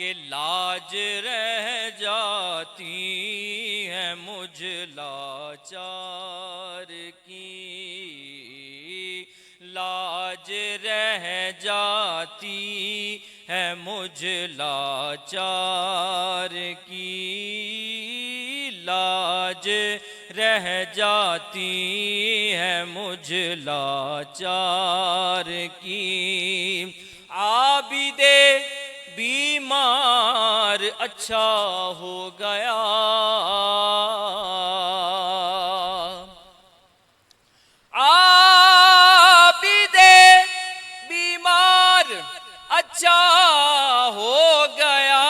कि लाज रह जाती है मुझ लाचार की, लाज रह जाती है मुझ लाचार की, लाज रह जाती है मुझ लाचार की। आबिदे बीमार अच्छा हो गया, आबिदे बीमार अच्छा हो गया,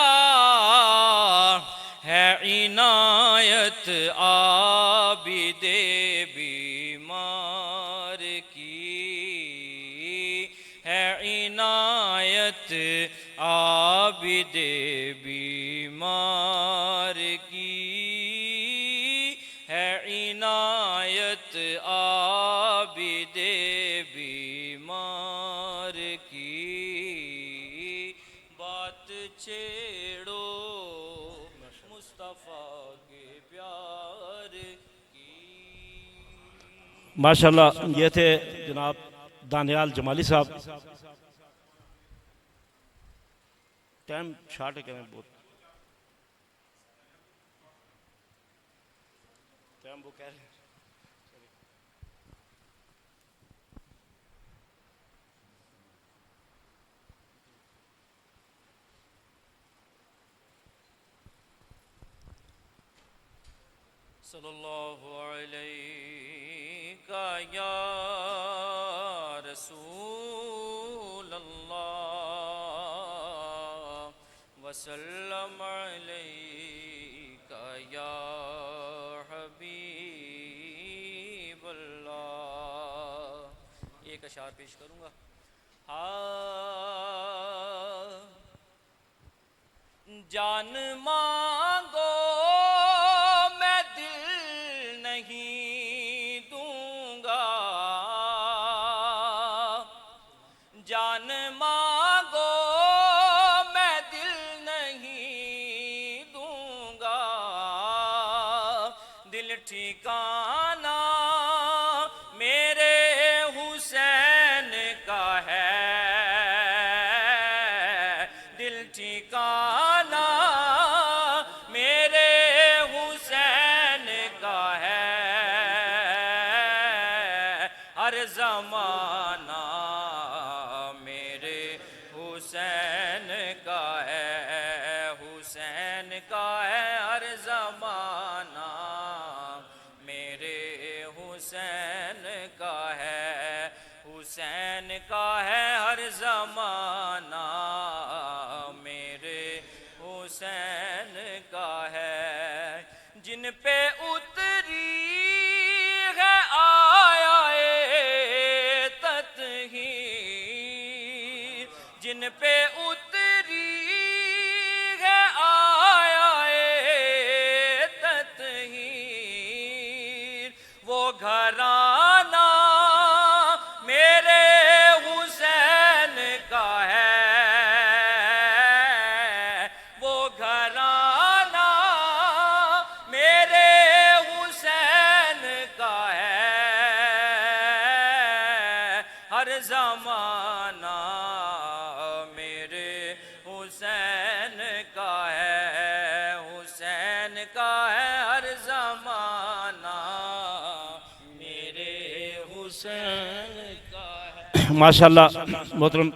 है इनायत आबिदे बीमार की, है इनायत आबिदे बीमार की, है इनायत आबिदे बीमार की। बात छेड़ो मुस्तफ़ा के प्यार की। माशाल्लाह, ये थे जनाब दानियाल जमाली साहब। टाइम शार्ट है क्या? मैं बहुत टाइम वो कह रहे हैं। सल्लल्लाहु अलैका या रसूल अल्लाह वसल्लम अलैका या हबीब अल्लाह। एक अशार पेश करूँगा। जान मांगो मैं दिल नहीं दूंगा, जान मांगो मैं दिल नहीं दूंगा, दिल ठिकाना मेरे हुसैन का है, दिल ठिकाना मेरे हुसैन का है, हर ज़माना मेरे हुसैन का है, हुसैन का है हर ज़माना मेरे हुसैन का है, हुसैन का है हर ज़माना मेरे हुसैन का है। जिन पे उतरी है आया तत्हीर, जिन पे उतरी है आया तत्हीर, वो घराना मेरे हुसैन का है, वो घराना मेरे हुसैन का है, हर ज़माना मेरे हुसैन का है, हुसैन का है हर ज़माना मेरे हुसैन का है। माशाल्लाह, मोहतरम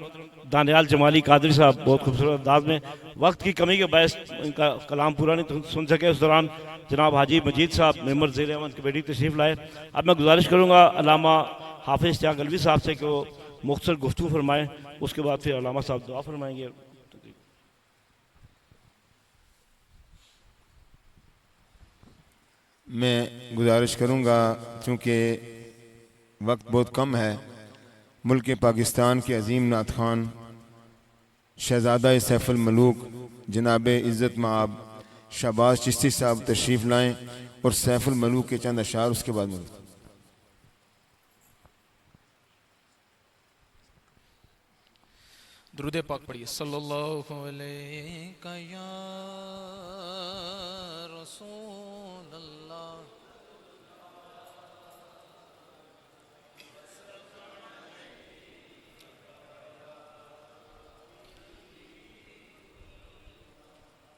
दानियाल जमाली कादरी साहब बहुत खूबसूरत अंदाज में, वक्त की कमी के बायस इनका कलाम पूरा नहीं सुन सके। उस दौरान जनाब हाजी मजीद साहब मेंबर ज़ेर अहमद कमेटी तशरीफ़ लाए। अब मैं गुजारिश करूँगा अल्लामा हाफिज़ इश्तियाक़ अल्वी साहब से कि वो मुख्तसर गुफ्तगू फरमाएँ, उसके बाद फिर अल्लामा साहब दुआ फरमाएंगे। मैं गुजारिश करूँगा, चूँकि वक्त बहुत कम है, मुल्क पाकिस्तान के अजीम नात खान शहज़ादा सैफुल मलूक जनाब इज़्ज़त माब शहबाज चिश्ती साहब तशरीफ़ लाएँ और सैफुल मलूक के चंद अशार उसके बाद मिलते। दुरूद पाक पढ़िए सल्लल्लाहु अलैहि या रसूल अल्लाह।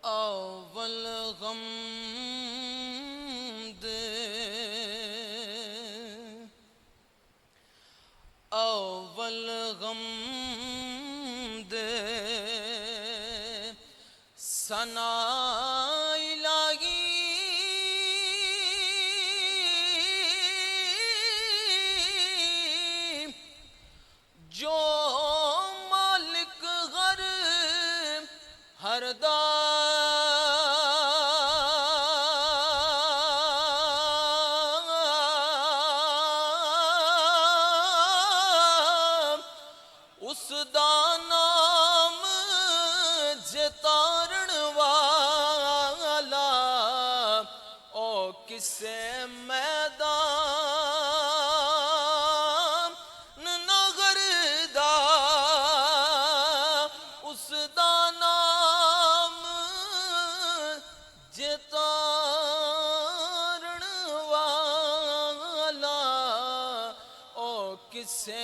अव्वल गम दे अव्वल गम दे सना इलाही जो मालिक हरदा उसदा नाम जतारण वाला ओ किसे मैदान नगर दा उसदा नाम जतारण वाला ओ किसे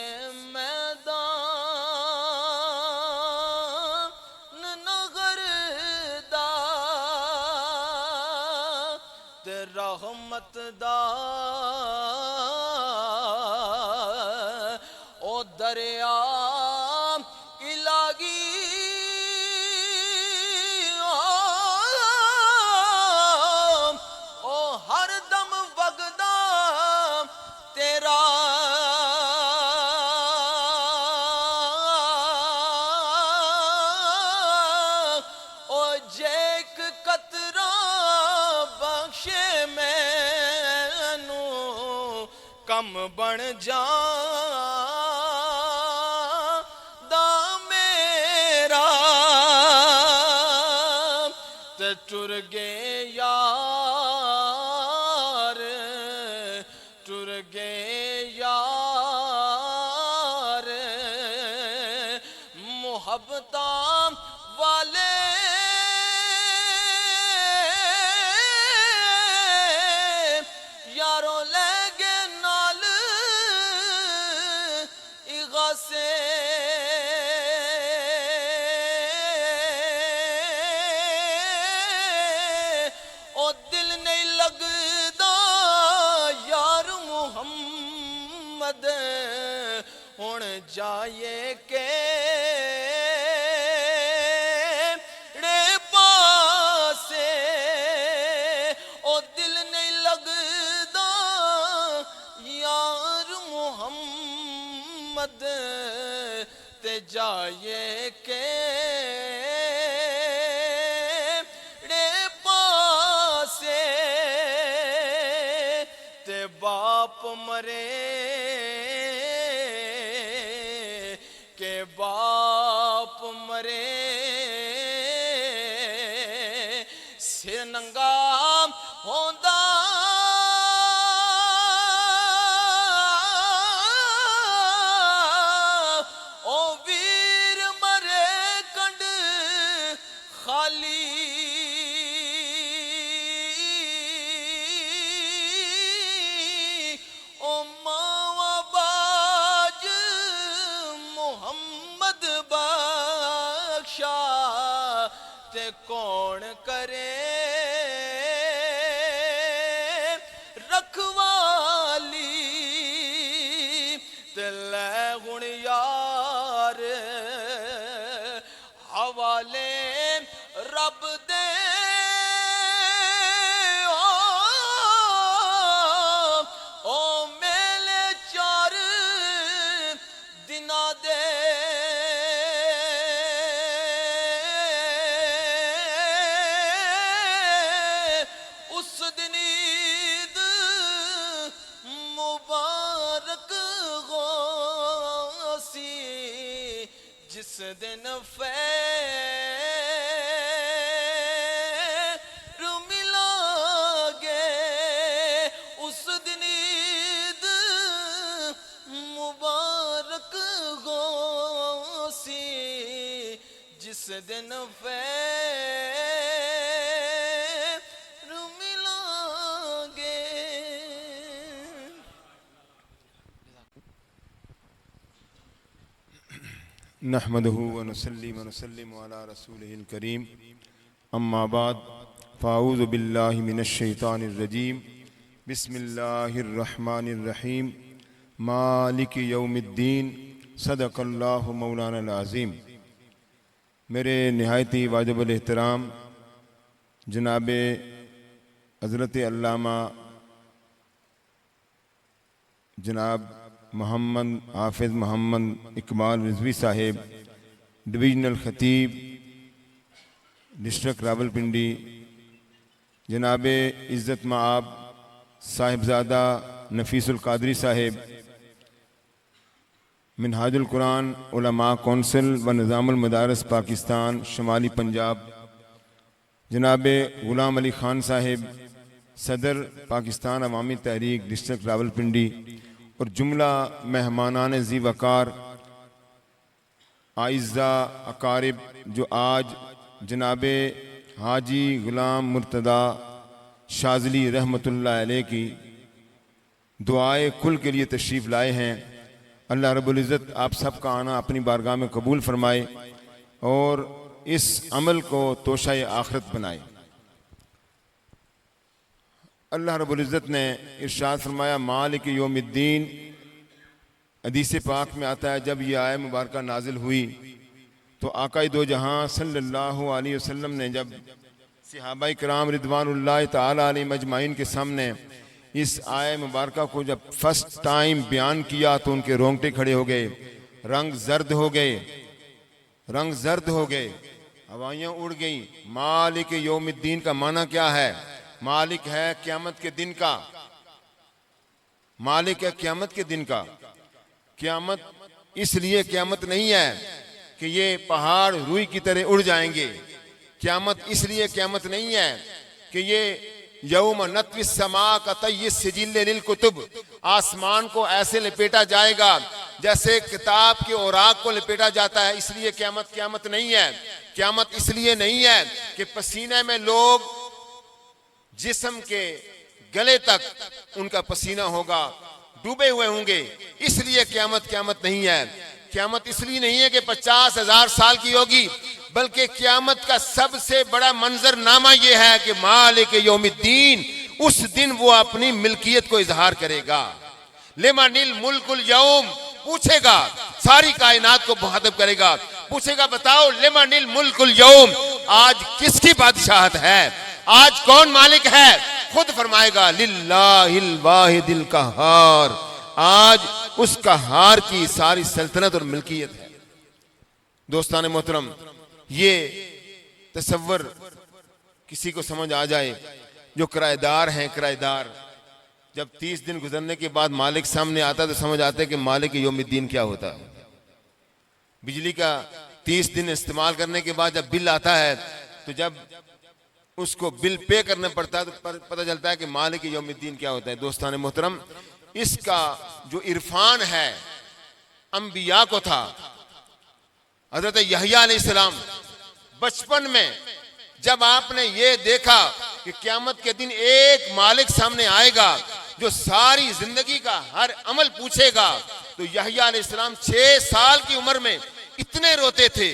रहमत दा ओ दरिया इलाही ओ हर दम वगदा तेरा ओ जेक कतरा बख्शे मैनू कम बन जा दा मेरा ते टुर गए यार टुर गए यार मुहब्बता वाले यारों ले गए नाल इगासे ओ दिल नहीं लगदा यार मुहम्मद हुण जाए के पासे ओ दिल नहीं लगदा यार मुहम्मद ते जाए के पासे ते बाप मरे के बाप मरे सिर नंगा होंदा ओ वीर मरे कंड खाली ओ मावा बाज मोहम्मद बख्शा ते कौन करे रखवाली ते लै हुण यार हवाले रब दे ओ मेले चार दिना दे उस दिन ईद मुबारक होसी जिस दिन उस दिन फेर मिलांगे। नहमदहु व नुसल्ली व नुसल्लिमु अला रसूलिहिल करीम, अम्मा बाद, फ़ाऊज़ु बिल्लाहि मिनश शैतानिर रजीम, बिस्मिल्लाहिर रहमानिर रहीम, मालिक यौमिद्दीन, सदक़ल्लाहु मौलाना अज़ीम। मेरे नहायती वाजिबुल एहतराम जनाब हज़रत अल्लामा जनाब मोहम्मद हाफिज़ मोहम्मद इकबाल रिज़वी साहिब, डिवीज़नल ख़तीब डिस्ट्रिक्ट रावलपिंडी, जनाब इज़्ज़त माब साहिबजादा नफीसुल कादरी साहिब, मिनहाजुल कुरान उलमा कौंसिल व निज़ामुल मदारस पाकिस्तान शुमाली पंजाब, जनाब ग़ुलाम अली ख़ान साहिब, सदर पाकिस्तान अवामी तहरीक डिस्ट्रिक्ट रावलपिंडी, और जुमला मेहमानान ज़ी वक़ार आइज़ा अकारिब जो आज जनाब हाजी ग़ुलाम मुर्तदा शाज़ली रहमतुल्लाह अलैह की दुआए कुल के लिए तशरीफ़ लाए हैं। अल्लाह रब्बुल इज़्ज़त आप सब का आना अपनी बारगाह में कबूल फरमाए और इस अमल को तोशाए आखिरत बनाए। अल्लाह रब्बुल इज़्ज़त ने इरशाद फरमाया मालिक यौमिद्दीन। हदीस पाक में आता है जब ये आय मुबारक नाजिल हुई तो आका दो जहां सल्लल्लाहु अलैहि वसल्लम ने जब सहाबाए किराम रिदवानुल्लाह ताला अलैहिम अजमाइन के सामने इस आय मुबारक को जब फर्स्ट टाइम बयान किया तो उनके रोंगटे खड़े हो गए, रंग जर्द हो गए, रंग जर्द हो गए, हवाइयाँ उड़ गई। मालिक यौमिद्दीन का माना क्या है? मालिक है क़यामत के दिन का, मालिक है क़यामत के दिन का। क़यामत इसलिए क़यामत नहीं है कि ये पहाड़ रुई की तरह उड़ जाएंगे। क़यामत इसलिए क़यामत नहीं है कि ये यौम नत्विस समा का तय्यिस सिजिल्ले लिल कुतुब, आसमान को ऐसे लपेटा जाएगा जैसे किताब के औराक को लपेटा जाता है, इसलिए क़यामत क़यामत नहीं है। क़यामत इसलिए नहीं है कि पसीने में लोग जिस्म के गले तक उनका पसीना होगा, डूबे हुए होंगे, इसलिए क़यामत क़यामत नहीं है। क़यामत इसलिए नहीं है कि 50,000 साल की होगी, बल्कि क़यामत का सबसे बड़ा मंजरनामा यह है कि मालिक यौमिद्दीन, उस दिन वो अपनी मिल्कियत को इजहार करेगा। लिमनिल मुल्कुल यौम, पूछेगा, सारी कायनात को मुखातब करेगा, पूछेगा बताओ लिमनिल मुल्कुल यौम, आज किसकी बादशाहत है, आज कौन मालिक है? खुद फरमाएगा लिल्लाहिल वाहिदिल कहार, आज उस कहार की सारी सल्तनत और मिल्कियत है। दोस्तान मोहतरम, ये तसव्वुर किसी को समझ आ जाए जो किराएदार हैं, किराएदार जब 30 दिन गुजरने के बाद मालिक सामने आता तो समझ आता है कि मालिक यौमिद्दीन क्या होता है। बिजली का 30 दिन इस्तेमाल करने के बाद जब बिल आता है तो जब उसको बिल पे करना पड़ता है तो पता चलता है कि मालिक यौमिद्दीन क्या होता है। दोस्तान मोहतरम, इसका जो इरफान है अंबिया को था। हजरत यहया अलैहिस्सलाम बचपन में जब आपने ये देखा कि क़यामत के दिन एक मालिक सामने आएगा जो सारी जिंदगी का हर अमल पूछेगा, तो यहया अलैहिस्सलाम 6 साल की उम्र में इतने रोते थे,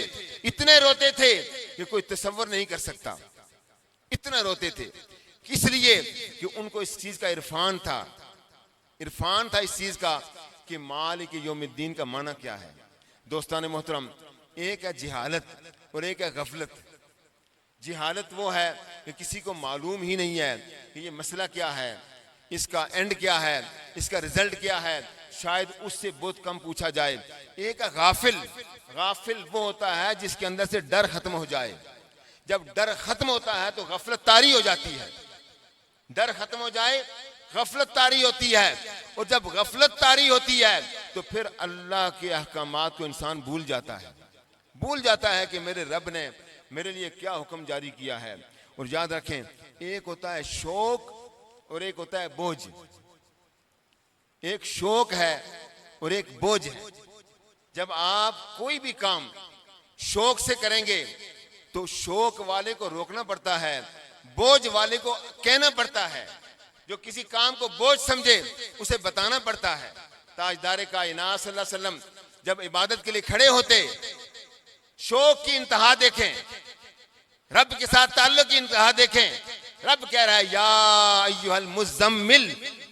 इतने रोते थे कि कोई तसव्वुर नहीं कर सकता, इतना रोते थे। इसलिए कि उनको इस चीज का इरफान था, इरफान था इस चीज का कि मालिक यौमिद्दीन का माना क्या है। दोस्तान मोहतरम, एक है जिहालत और एक है गफलत। जिहालत वो है कि किसी को मालूम ही नहीं है कि ये मसला क्या है, इसका एंड क्या है, इसका रिजल्ट क्या है, शायद उससे बहुत कम पूछा जाए। एक है गाफिल। गाफिल वो होता है जिसके अंदर से डर खत्म हो जाए। जब डर खत्म होता है तो गफलत तारी हो जाती है। डर खत्म हो जाए, गफलत तारी होती है, और जब गफलत तारी होती है तो फिर अल्लाह के अहकामात को इंसान भूल जाता है, भूल जाता है कि मेरे रब ने मेरे लिए क्या हुक्म जारी किया है। और याद रखें, एक होता है शौक और एक होता है बोझ। एक शौक है और एक बोझ है। जब आप कोई भी काम शौक से करेंगे तो शौक वाले को रोकना पड़ता है, बोझ वाले को कहना पड़ता है। जो किसी काम को बोझ समझे उसे बताना पड़ता है। ताजदार कायनात सल्लल्लाहु अलैहि वसल्लम जब इबादत के लिए खड़े होते, शौक की इंतहा देखें, रब के साथ ताल्लुक की इंतहा देखें। रब कह रहा है, या अय्युहल मुज़म्मिल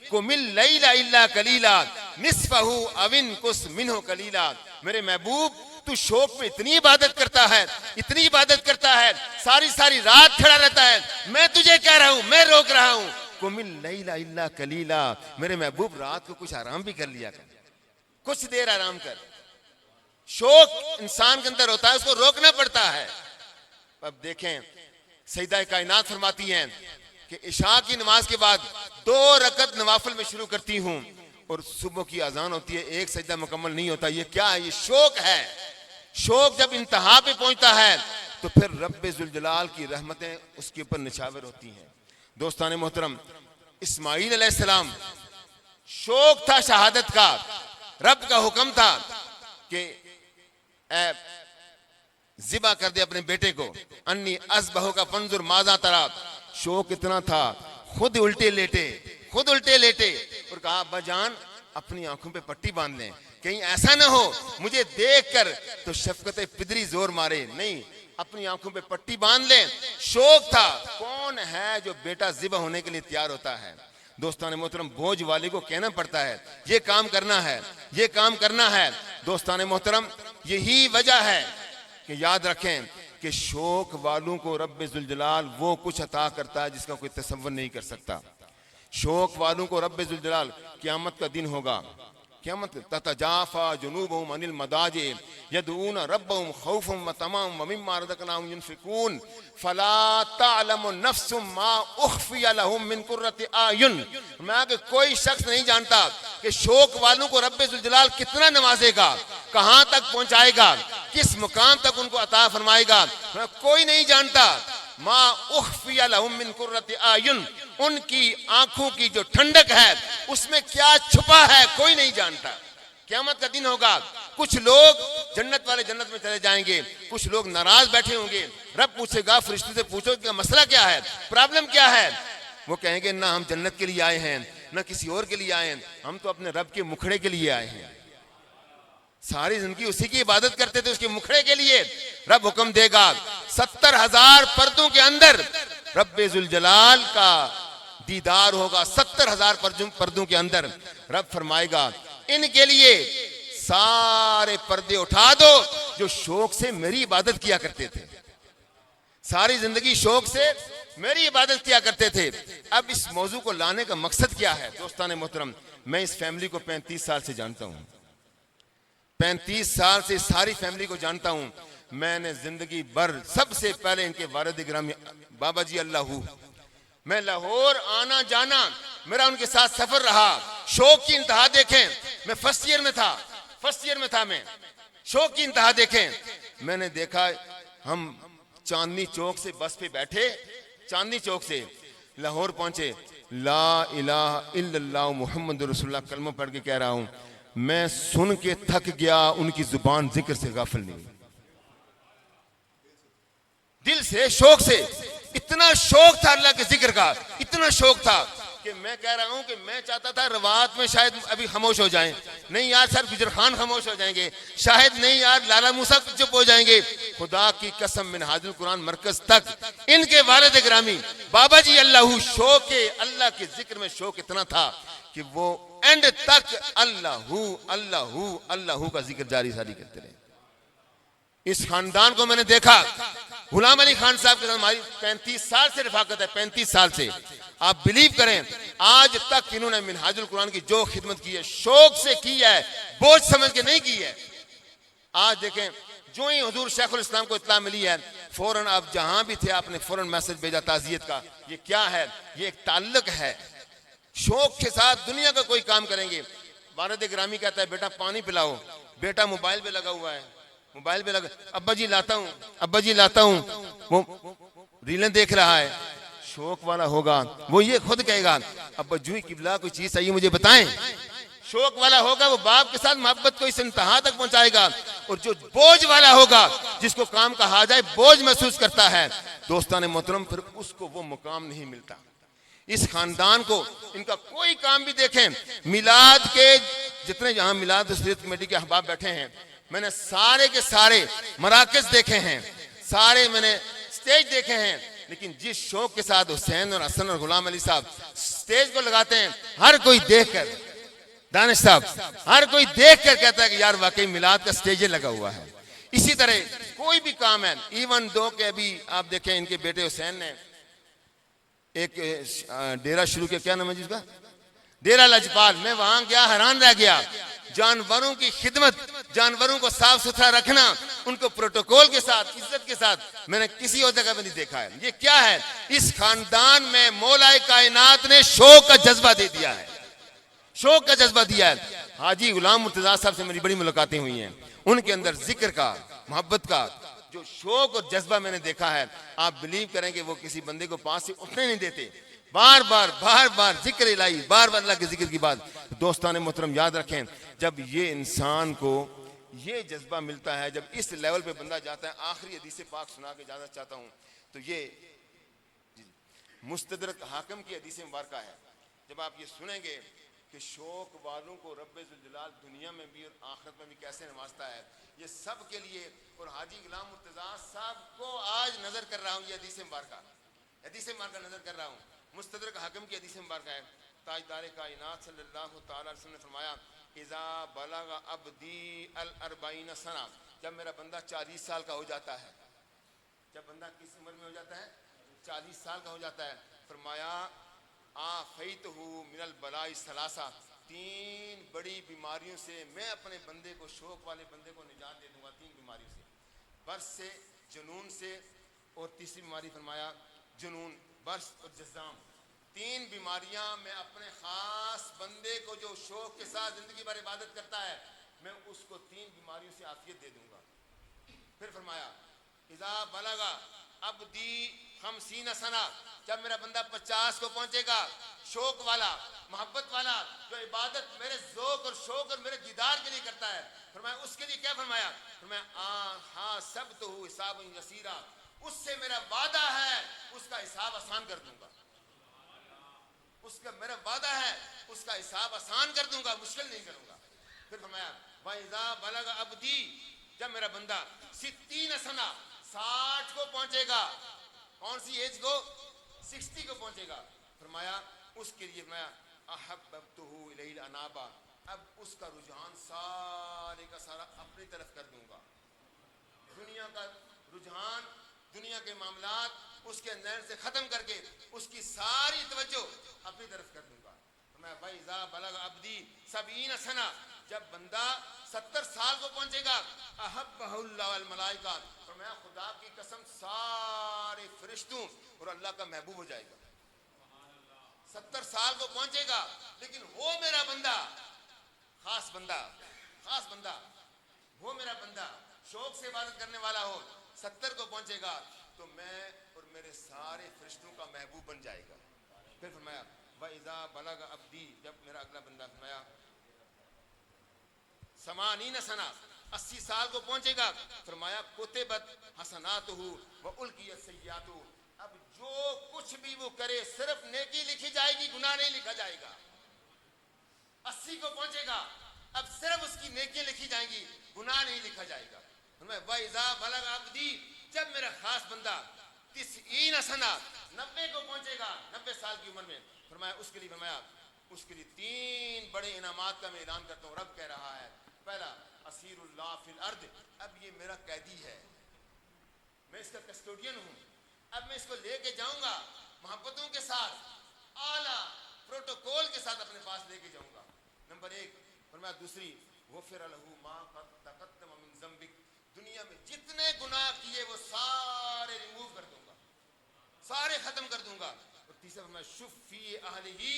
कुमिल लैला इल्ला कलीला निस्फहु अविन कुस मिन्हु कलीला। मेरे महबूब तू शौक में इतनी इबादत करता है, इतनी इबादत करता है, सारी सारी रात खड़ा रहता है। मैं तुझे कह रहा हूं, मैं रोक रहा हूं, कुमिल लैला इल्ला कलीला। मेरे महबूब रात को कुछ आराम भी कर लिया कर, कुछ देर आराम कर। शौक इंसान के अंदर होता है, उसको रोकना पड़ता है। अब देखें, सईदा कायनात फरमाती हैं कि इशा की नमाज के बाद 2 रकत नवाफिल में शुरू करती हूं और सुबह की अजान होती है, एक सजदा मुकम्मल नहीं होता। ये क्या है? ये शौक है। शौक जब इंतहा पे पहुंचता है तो फिर रब्बे जुल जलाल की रहमतें उसके ऊपर निछावर होती हैं। दोस्तान मोहतरम, इस्माईल अलैहिस्सलाम, शौक था शहादत का। रब का हुक्म था कि ज़िबा कर दे अपने बेटे को, अन्नी अज़बहु का फंजुर माज़ा तरा। शौक इतना था, खुद उल्टे लेटे और कहा, अब्बा जान अपनी आंखों पे पट्टी बांध लें, कहीं ऐसा ना हो मुझे देखकर तो शफकत पिदरी जोर मारे। नहीं, अपनी आंखों पे पट्टी बांध लें। शौक था। कौन है जो बेटा ज़िबा होने के लिए तैयार होता है? दोस्तान मोहतरम, बोझ वाले को कहना पड़ता है, ये काम करना है, ये काम करना है। दोस्तान मोहतरम, यही वजह है कि याद रखें कि शौक वालों को रब्बे जुल जलाल वो कुछ अता करता है जिसका कोई तसव्वुर नहीं कर सकता। शौक वालों को रब्बे जुल जलाल, क़यामत का दिन होगा, क़यामत ततजाफा जुनूबहुम अनिल मदाजे यदऊना रब्बहुम खौफन व तमाम व मिम्मा रज़क़नाहुम युनफिकून फला तअलमु नफ्सुम मा उख्फिया लहुम मिन कुर्रति आयुन। मैं कि कोई शख्स नहीं जानता कि शौक वालों को रब्बे जुल जलाल कितना नवाजेगा, कहां तक पहुंचाएगा, किस मुकाम तक उनको अता फरमाएगा, कोई नहीं जानता। मा उख्फिया लहुम मिन कुर्रति आयुन, उनकी आंखों की जो ठंडक है उसमें क्या छुपा है कोई नहीं जानता। क़यामत का दिन होगा, कुछ लोग जन्नत वाले जन्नत में चले जाएंगे, कुछ लोग नाराज बैठे होंगे। रब पूछेगा, फरिश्तों से पूछो कि मसला क्या है, प्रॉब्लम क्या है? वो कहेंगे, ना हम जन्नत के लिए आए हैं, ना किसी और के लिए आए हैं, हम तो अपने रब के मुखड़े के लिए आए हैं। सारी जिंदगी उसी की इबादत करते थे, उसके मुखड़े के लिए। रब हुक्म देगा, 70,000 पर्दों के अंदर रब्बे जुल जलाल का दीदार होगा। 70,000 पर्दों के अंदर रब फरमाएगा, इनके लिए सारे पर्दे उठा दो जो शौक से मेरी इबादत किया करते थे, सारी जिंदगी शौक से मेरी इबादत किया करते थे। अब इस मौजू को लाने का मकसद क्या है? दोस्तान मोहतरम, मैं इस फैमिली को 35 साल से जानता हूं, 35 साल से सारी फैमिली को जानता हूं। मैंने जिंदगी भर सबसे पहले इनके वालिद गिरामी बाबा जी अल्लाहू, मैं लाहौर आना जाना मेरा उनके साथ सफर रहा। शौक की इंतहा देखें, मैं फर्स्ट ईयर में था मैं। शौक की इंतहा देखें, मैंने देखा हम चांदनी चौक से बस पे बैठे, चांदनी चौक से लाहौर पहुंचे, ला इलाहा इल्लल्लाह मुहम्मदुर रसूलुल्लाह कलमा पढ़ के कह रहा हूं, मैं सुन के थक गया, उनकी जुबान जिक्र से गाफिल नहीं। दिल से, शौक से, इतना शौक था अल्लाह के जिक्र का, इतना शौक था कि मैं कह रहा हूं कि मैं चाहता था रवात में शायद अभी खामोश हो जाएं, नहीं यार सर गुजर खान खामोश हो जाएंगे, शायद नहीं यार लाला मूसा चुप हो जाएंगे। खुदा की कसम, मिनहाजुल कुरान मरकज तक इनके वालिद गिरामी बाबा जी अल्लाहू, शौक अल्लाह के जिक्र में शौक इतना था कि वो एंड तक अल्लाहू अल्लाहू अल्लाहू का जिक्र जारी सारी करते रहे। इस खानदान को मैंने देखा, गुलाम अली खान साहब के साथ हमारी 35 साल से रफाकत है, 35 साल से। आप बिलीव करें, आज तक इन्होंने मिनहाजुल कुरान की जो खिदमत की है, शौक से की है, बोझ समझ के नहीं की है। आज देखें, जो ही हुजूर शेखुल इस्लाम को इत्तला मिली है, फौरन आप जहां भी थे आपने फौरन मैसेज भेजा ताज़ियत का। ये क्या है? ये एक ताल्लुक है। शौक के साथ दुनिया का कोई काम करेंगे। वालिद गिरामी कहता है, बेटा पानी पिलाओ, बेटा मोबाइल पे लगा हुआ है, मोबाइल पे लगा, अब्बा जी लाता हूँ, अब्बा जी लाता हूँ, वो रीलें देख रहा है। शौक वाला होगा वो ये खुद कहेगा, अब्बा जी किबला कोई चीज चाहिए मुझे बताएं। शौक वाला होगा वो बाप के साथ मोहब्बत को इस इंतहा तक पहुंचाएगा। और जो बोझ वाला होगा जिसको काम कहा जाए बोझ महसूस करता है, दोस्तान मोहतरम, फिर उसको वो मुकाम नहीं मिलता। इस खानदान को इनका कोई काम भी देखें, मिलाद के जितने यहाँ मिलाद शरीयत कमेटी के अहबाब बैठे हैं, मैंने सारे के सारे मराकज देखे हैं, सारे मैंने स्टेज देखे हैं, लेकिन जिस शौक के साथ हुसैन और हसन और गुलाम अली साहब स्टेज को लगाते हैं, हर कोई देखकर, दानिश साहब, हर कोई देखकर कहता है कि यार वाकई मिलाद का स्टेज लगा हुआ है। इसी तरह कोई भी काम है, इवन दो के अभी आप देखें इनके बेटे हुसैन ने एक डेरा शुरू किया, क्या नाम है जिसका, डेरा लजपाल। मैं वहां गया, हैरान रह गया, जानवरों की खिदमत, जानवरों को साफ सुथरा रखना, उनको प्रोटोकॉल के साथ, इज्जत के साथ, मैंने किसी और जगह पे नहीं देखा है। ये क्या है, इस खानदान में मौलाए कायनात ने शौक का जज्बा दे दिया है, शौक का जज्बा दिया है। हाजी गुलाम मुर्तजा साहब से मेरी बड़ी मुलाकातें हुई हैं, उनके अंदर जिक्र का, मोहब्बत का जो शौक और जज्बा मैंने देखा है, आप बिलीव करें कि वो किसी बंदे को पास से उठने नहीं देते, बार बार जिक्र इलाही, बार बार अल्लाह के जिक्र की बात। दोस्तान मोहतरम याद रखें, जब ये इंसान को ये जज्बा मिलता है, जब इस लेवल पे बंदा जाता है, आखिरी हदीस पाक सुना के जाना चाहता हूँ, तो ये मुस्तदरक हाकिम की हदीस मुबारक है। जब आप ये सुनेंगे कि शौक वालों को रब्बे जुल जलाल दुनिया में भी और आखिरत में भी कैसे नवाजता है, ये सब के लिए। और हाजी गुलाम मुर्तजा साहब को आज नजर कर रहा हूँ, ये हदीस मुबारक नजर कर रहा हूँ, मुस्तदरक हाकिम की हदीस मुबारक है। ताजदार कायनात सल्लल्लाहु तआला अलैहि वसल्लम ने फरमाया, इज़ा बलग अब्दी अल अर्बाईन सना, जब मेरा बंदा 40 साल का हो जाता है, जब बंदा किस उम्र में हो जाता है, 40 साल का हो जाता है, फरमाया आफैतहु मिनल बलाई सलासा, 3 बड़ी बीमारियों से मैं अपने बंदे को, शौक वाले बंदे को निजात दे दूंगा। 3 बीमारियों से, बर्स से, जुनून से, और तीसरी बीमारी फरमाया जुनून, बर्स और जज़ाम। 3 बीमारियां मैं अपने खास बंदे को जो शौक के साथ जिंदगी भर इबादत करता है, मैं उसको 3 बीमारियों से आफियत दे दूंगा। फिर फरमाया इज़ा बलगा अब्दी 50 सना, जब मेरा बंदा 50 को पहुंचेगा, शौक वाला, मोहब्बत वाला, जो इबादत मेरे ज़ौक़ और शौक और मेरे दीदार के लिए करता है, फरमाया उसके लिए क्या फरमाया, फरमाया हाँ सब तो हूँ हिसाब यसीरा, उससे मेरा वादा है उसका हिसाब आसान कर दूंगा, उसका मेरा वादा है उसका हिसाब आसान कर दूंगा, मुश्किल नहीं करूंगा। फिर फरमाया वाइज़ा बलग अब्दी, जब मेरा बंदा 60 सना, 60 को पहुंचेगा, कौन सी एज को, 60 को पहुंचेगा, फरमाया उसके लिए फरमाया अहब्बतुहु इलैहिल अनाबा, अब उसका रुझान सारे का सारा अपनी तरफ कर दूंगा, दुनिया का रुझान, दुनिया के मामलात उसके नैन से खत्म करके उसकी सारी तवज्जो अपनी तरफ कर दूंगा। फरमाया वाइज़ा बलग अब्दी 70 सना, जब बंदा 70 साल को पहुंचेगा, अहब्बहुल्लाह वल मलाइका, फरमाया खुदा की कसम सारे फरिश्तों और अल्लाह का महबूब हो जाएगा। 70 साल को पहुंचेगा, लेकिन वो मेरा बंदा, खास बंदा, वो मेरा बंदा शौक से इबादत करने वाला हो, 70 को पहुंचेगा तो मैं और मेरे सारे फरिश्तों का महबूब बन जाएगा। फिर फरमाया वाइज़ा बलग अब्दी, जब मेरा अगला बंदा फरमाया 80 सना, 80 साल को पहुंचेगा, फरमाया कुतिबत हसनातुहु व उल्कियत सय्यातुहु, अब जो कुछ भी वो करे सिर्फ नेकी लिखी जाएगी, गुनाह नहीं लिखा जाएगा। 80 को पहुंचेगा, अब सिर्फ उसकी नेकियां लिखी जाएंगी, गुनाह नहीं लिखा जाएगा। फरमाया वाइज़ा बलग अब्दी, जब मेरा खास बंदा 90 सना, 90 को पहुंचेगा, 90 साल की उम्र में, फरमाया उसके लिए 3 बड़े इनामात का मैं ऐलान करता हूँ। रब कह रहा है, पहला असीरुल्लाह फिल अर्द, अब ये मेरा कैदी है, मैं इसका कस्टोडियन हूँ, अब मैं इसको लेके जाऊंगा मोहब्बतों के साथ, आला प्रोटोकॉल के साथ अपने पास लेके जाऊंगा। नंबर 1 फरमाया, दूसरी गुफ़िर लहू मा क़द तक़द्दम मिन ज़म्बिक, दुनिया में जितने गुनाह किए वो सारे रिमूव कर दूंगा, सारे खत्म कर दूंगा। और तीसरा फरमाया शुफ़ी अहलिही,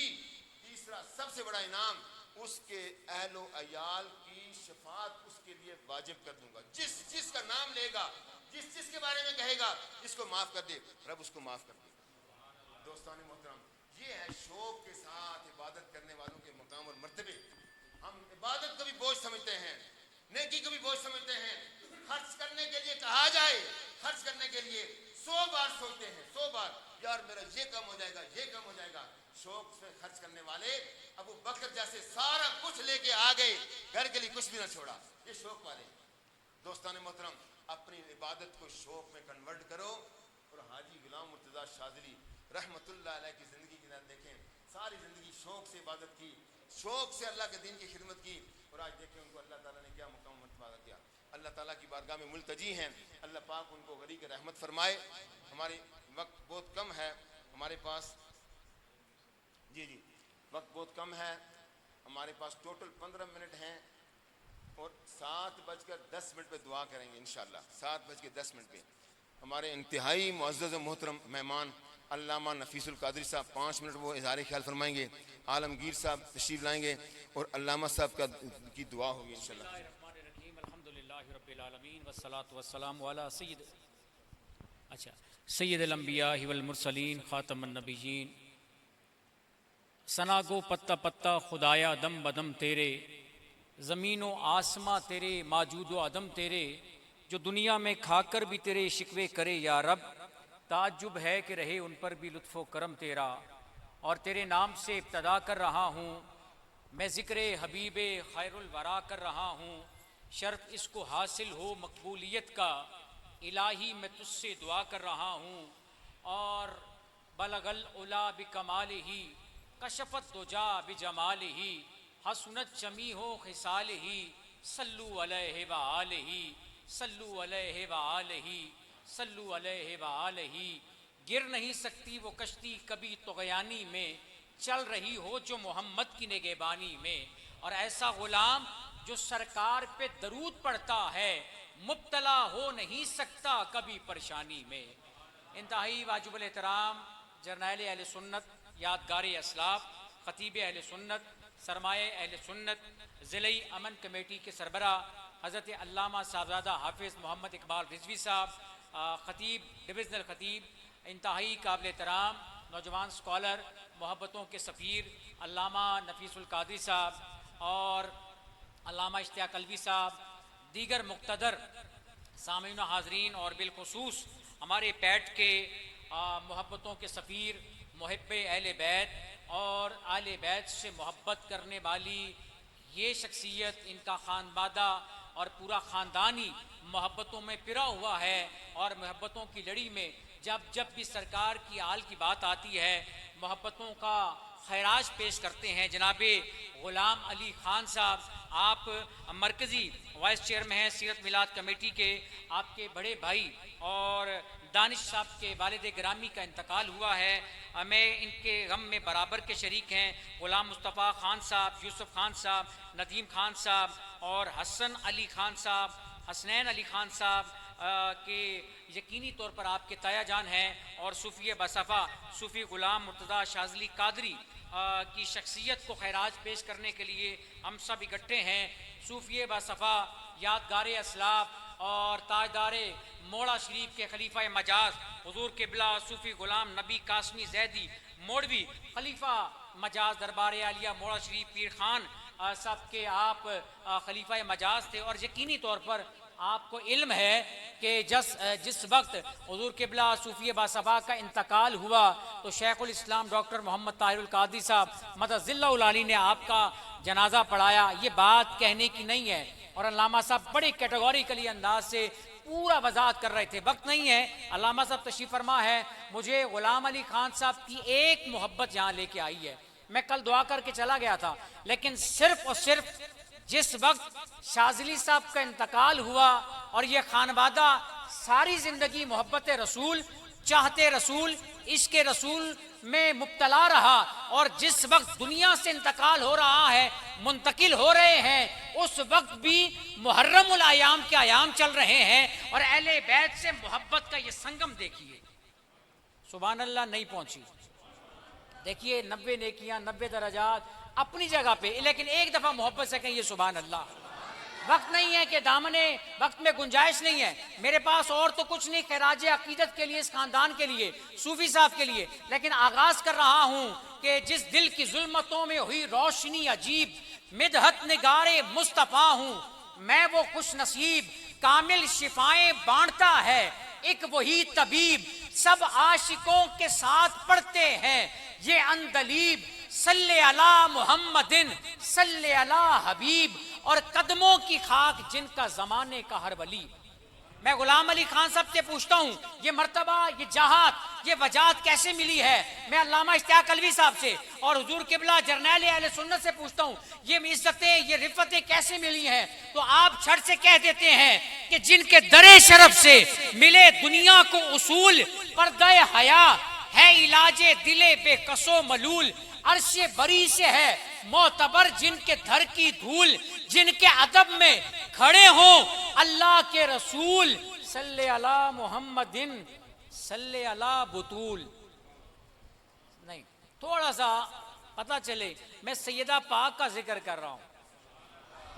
तीसरा सबसे बड़ा इनाम, उसके अहलो अयाल की शफात उसके लिए वाजिब कर दूंगा। जिसका नाम लेगा, जिसके बारे में कहेगा इसको माफ कर दे, रब उसको माफ कर देगा। दोस्तान मोहतरम, ये है शौक के साथ इबादत करने वालों के मकाम और मर्तबे। हम इबादत को भी बोझ समझते हैं, नेकी को भी बोझ समझते हैं। खर्च करने के लिए कहा जाए, खर्च करने के लिए 100 बार सोचते हैं, 100 बार, यार मेरा ये कम हो जाएगा, ये कम हो जाएगा। शौक से खर्च करने वाले अबू बकर जैसे सारा कुछ लेके आ गए, घर के लिए कुछ भी ना छोड़ा। ये शौक वाले। दोस्तान मोहतरम, अपनी इबादत को शौक में कन्वर्ट करो। और हाजी गुलाम मुर्तज़ा शाज़िली रहमतुल्लाह अलैह की ज़िंदगी की तरफ देखें, सारी ज़िंदगी शौक से इबादत की, शौक से अल्लाह के दीन की खिदमत की, और आज देखें उनको अल्लाह ताला ने क्या मुकाम मर्तबा किया। अल्लाह ताला की बारगाह में मुल्तजी हैं, अल्लाह पाक उनको गरी के रहमत फरमाए। हमारे वक्त बहुत कम है हमारे पास, जी वक्त बहुत कम है हमारे पास, टोटल 15 मिनट हैं और 7:10 पे दुआ करेंगे इंशाअल्लाह। 7:10 पे हमारे इंतहाई मुअज़्ज़ज़ मोहतरम मेहमान अल्लामा नफीसुल कादरी साहब 5 मिनट वो इज़हार ख्याल फरमाएंगे। आलमगीर साहब तशरीफ़ लाएंगे और अल्लामा साहब की दुआ होगी इंशाअल्लाह। अल्हम्दुलिल्लाहि रब्बिल आलमीन वस्सलातु वस्सलामु अला सय्यिदिल अंबिया वल मुरसलीन खातमुन नबिय्यीन। सना गो पत्ता पत्ता खुदाया दम बदम तेरे, ज़मीनो आसमां तेरे, माजूदो अदम तेरे, जो दुनिया में खाकर भी तेरे शिकवे करे या रब। ताज्जुब है कि रहे उन पर भी लुत्फ़ो करम तेरा, और तेरे नाम से इब्तदा कर रहा हूँ मैं, ज़िक्र हबीबे खैरुल वरा कर रहा हूँ। शर्त इसको हासिल हो मकबूलियत का, इलाही मैं तुझसे दुआ कर रहा हूँ। और बलगल उला बिकमाल ही, कशफत दुजा बिजमाल ही, हसनत जमी हो खिसाल ही, सल्लु अलैहि व आलिही, सल्लु अलैहि व आलिही, सल्लु अलैहि व आलिही। गिर नहीं सकती वो कश्ती कभी तुग़यानी में, चल रही हो जो मोहम्मद की निगहबानी में। और ऐसा गुलाम जो सरकार पे दरूद पढ़ता है, मुब्तला हो नहीं सकता कभी परेशानी में। इंतहाई वाजिबुल एहतराम जर्नैल अहले सुन्नत, यादगार असलाफ, खतीब अहले सुन्नत, सरमाए अहले सुन्नत, ज़िले अमन कमेटी के सरबरा हज़रत अल्लामा साहबज़ादा हाफिज़ मोहम्मद इकबाल रिजवी साहब, खतीब डिविज़नल खतीब, इंतहाई काबिल एहतराम नौजवान स्कॉलर, मोहब्बतों के सफ़ीर अल्लामा नफीसुल कादरी साहब और अल्लामा इश्तियाक अलवी साहब, दीगर मुक़्तदर सामीन हाज़रीन और बिलखुसूस हमारे पैट के मोहब्बतों के सफ़ीर, मुहिब्बे अहले बैत और आले बैत से मोहब्बत करने वाली ये शख्सियत, इनका खानबादा और पूरा ख़ानदानी मोहब्बतों में पिरा हुआ है। और मोहब्बतों की लड़ी में जब जब भी सरकार की आल की बात आती है, मोहब्बतों का खैराज पेश करते हैं जनाबे ग़ुलाम अली ख़ान साहब। आप मरकज़ी वाइस चेयरमैन हैं सीरत मिलाद कमेटी के, आपके बड़े भाई और दानिश साहब के वालिद गिरामी का इंतकाल हुआ है, हमें इनके गम में बराबर के शरीक हैं। ग़ुलाम मुस्तफ़ा ख़ान साहब, यूसुफ़ ख़ान साहब, नदीम ख़ान साहब और हसन अली ख़ान साहब, हसनैन अली ख़ान साहब के यकीनी तौर पर आपके ताया जान हैं। और सूफ़ी बसफ़ा सूफ़ी ग़ुलाम मुर्तज़ा शाज़िली कादरी की शख्सियत को खैराज पेश करने के लिए हम सब इकट्ठे हैं। सूफ़ी बसफ़ा यादगार असलाफ और ताजदार मोड़ा शरीफ के खलीफा मजाज हुजूर क़िबला सूफ़ी ग़ुलाम नबी कासमी ज़ैदी मोड़वी खलीफा मजाज दरबार आलिया मोड़ा शरीफ पीर खान साहब के आप खलीफा मजाज थे। और यकीनी तौर पर आपको इल्म है कि जिस वक्त हुजूर क़िबला सूफ़ी बासफ़ा का इंतकाल हुआ तो शेखुल इस्लाम डॉक्टर मोहम्मद ताहिरुल कादरी साहब मदज़िल्लाहुल आली ने आपका जनाजा पढ़ाया। ये बात कहने की नहीं है। और अल्लामा साहब बड़े कैटेगोरिकली अंदाज से पूरा वजाहत कर रहे थे, वक्त नहीं है। अल्लामा साहब तशरीफ़ फरमा है, मुझे ग़ुलाम अली ख़ान साहब की एक मोहब्बत यहाँ लेके आई है। मैं कल दुआ करके चला गया था, लेकिन सिर्फ और सिर्फ जिस वक्त शाज़िली साहब का इंतकाल हुआ और ये खानवादा सारी ज़िंदगी मोहब्बत रसूल, चाहते रसूल, इश्क़ रसूल में मुब्तला रहा, और जिस वक्त दुनिया से इंतकाल हो रहा है, मुंतकिल हो रहे हैं, उस वक्त भी मुहर्रमुल आयाम के आयाम चल रहे हैं। और अहले बैत से मोहब्बत का ये संगम देखिए, सुभान अल्लाह नहीं पहुंची। देखिए 90 नेकियां, 90 दराजात अपनी जगह पे, लेकिन एक दफ़ा मोहब्बत से कहिए सुभान अल्लाह। वक्त नहीं है कि दामने वक्त में गुंजाइश नहीं है, मेरे पास और तो कुछ नहीं खैराज अकीदत के लिए, इस खानदान के लिए, सूफी साहब के लिए, लेकिन आगाज कर रहा हूँ कि जिस दिल की जुल्मतों में हुई रोशनी अजीब, मिदहत निगारे मुस्तफ़ा हूँ मैं वो खुश नसीब कामिल शिफाएं बांटता है एक वही तबीब, सब आशिकों के साथ पढ़ते हैं ये अंदलीब, सल्ले अला मुहम्मदिन सल्ले अला हबीब, और कदमों की खाक जिनका जमाने का हर वली। मैं गुलाम अली खान साहब से पूछता हूँ ये मर्तबा, ये जहात, ये वजात कैसे मिली है? मैं अल्लामा इश्तियाक अलवी साहब से और हुजूर किबला जरनैल अहले सुन्नत से पूछता हूँ ये इज्जतें, ये रिफतें कैसे मिली हैं? तो आप छड़ से कह देते हैं कि जिनके दरे शरफ से मिले दुनिया को उसूल, पर्दे हया है इलाजे दिले बेकसो मलूल, अर्शे बरी से है मोतबर जिनके धर की धूल, जिनके अदब में खड़े हों अल्लाह के रसूल, सल्ले अला मुहम्मदिन सल्ले अला बुतूल। नहीं, थोड़ा सा पता चले मैं सैयदा पाक का जिक्र कर रहा हूं,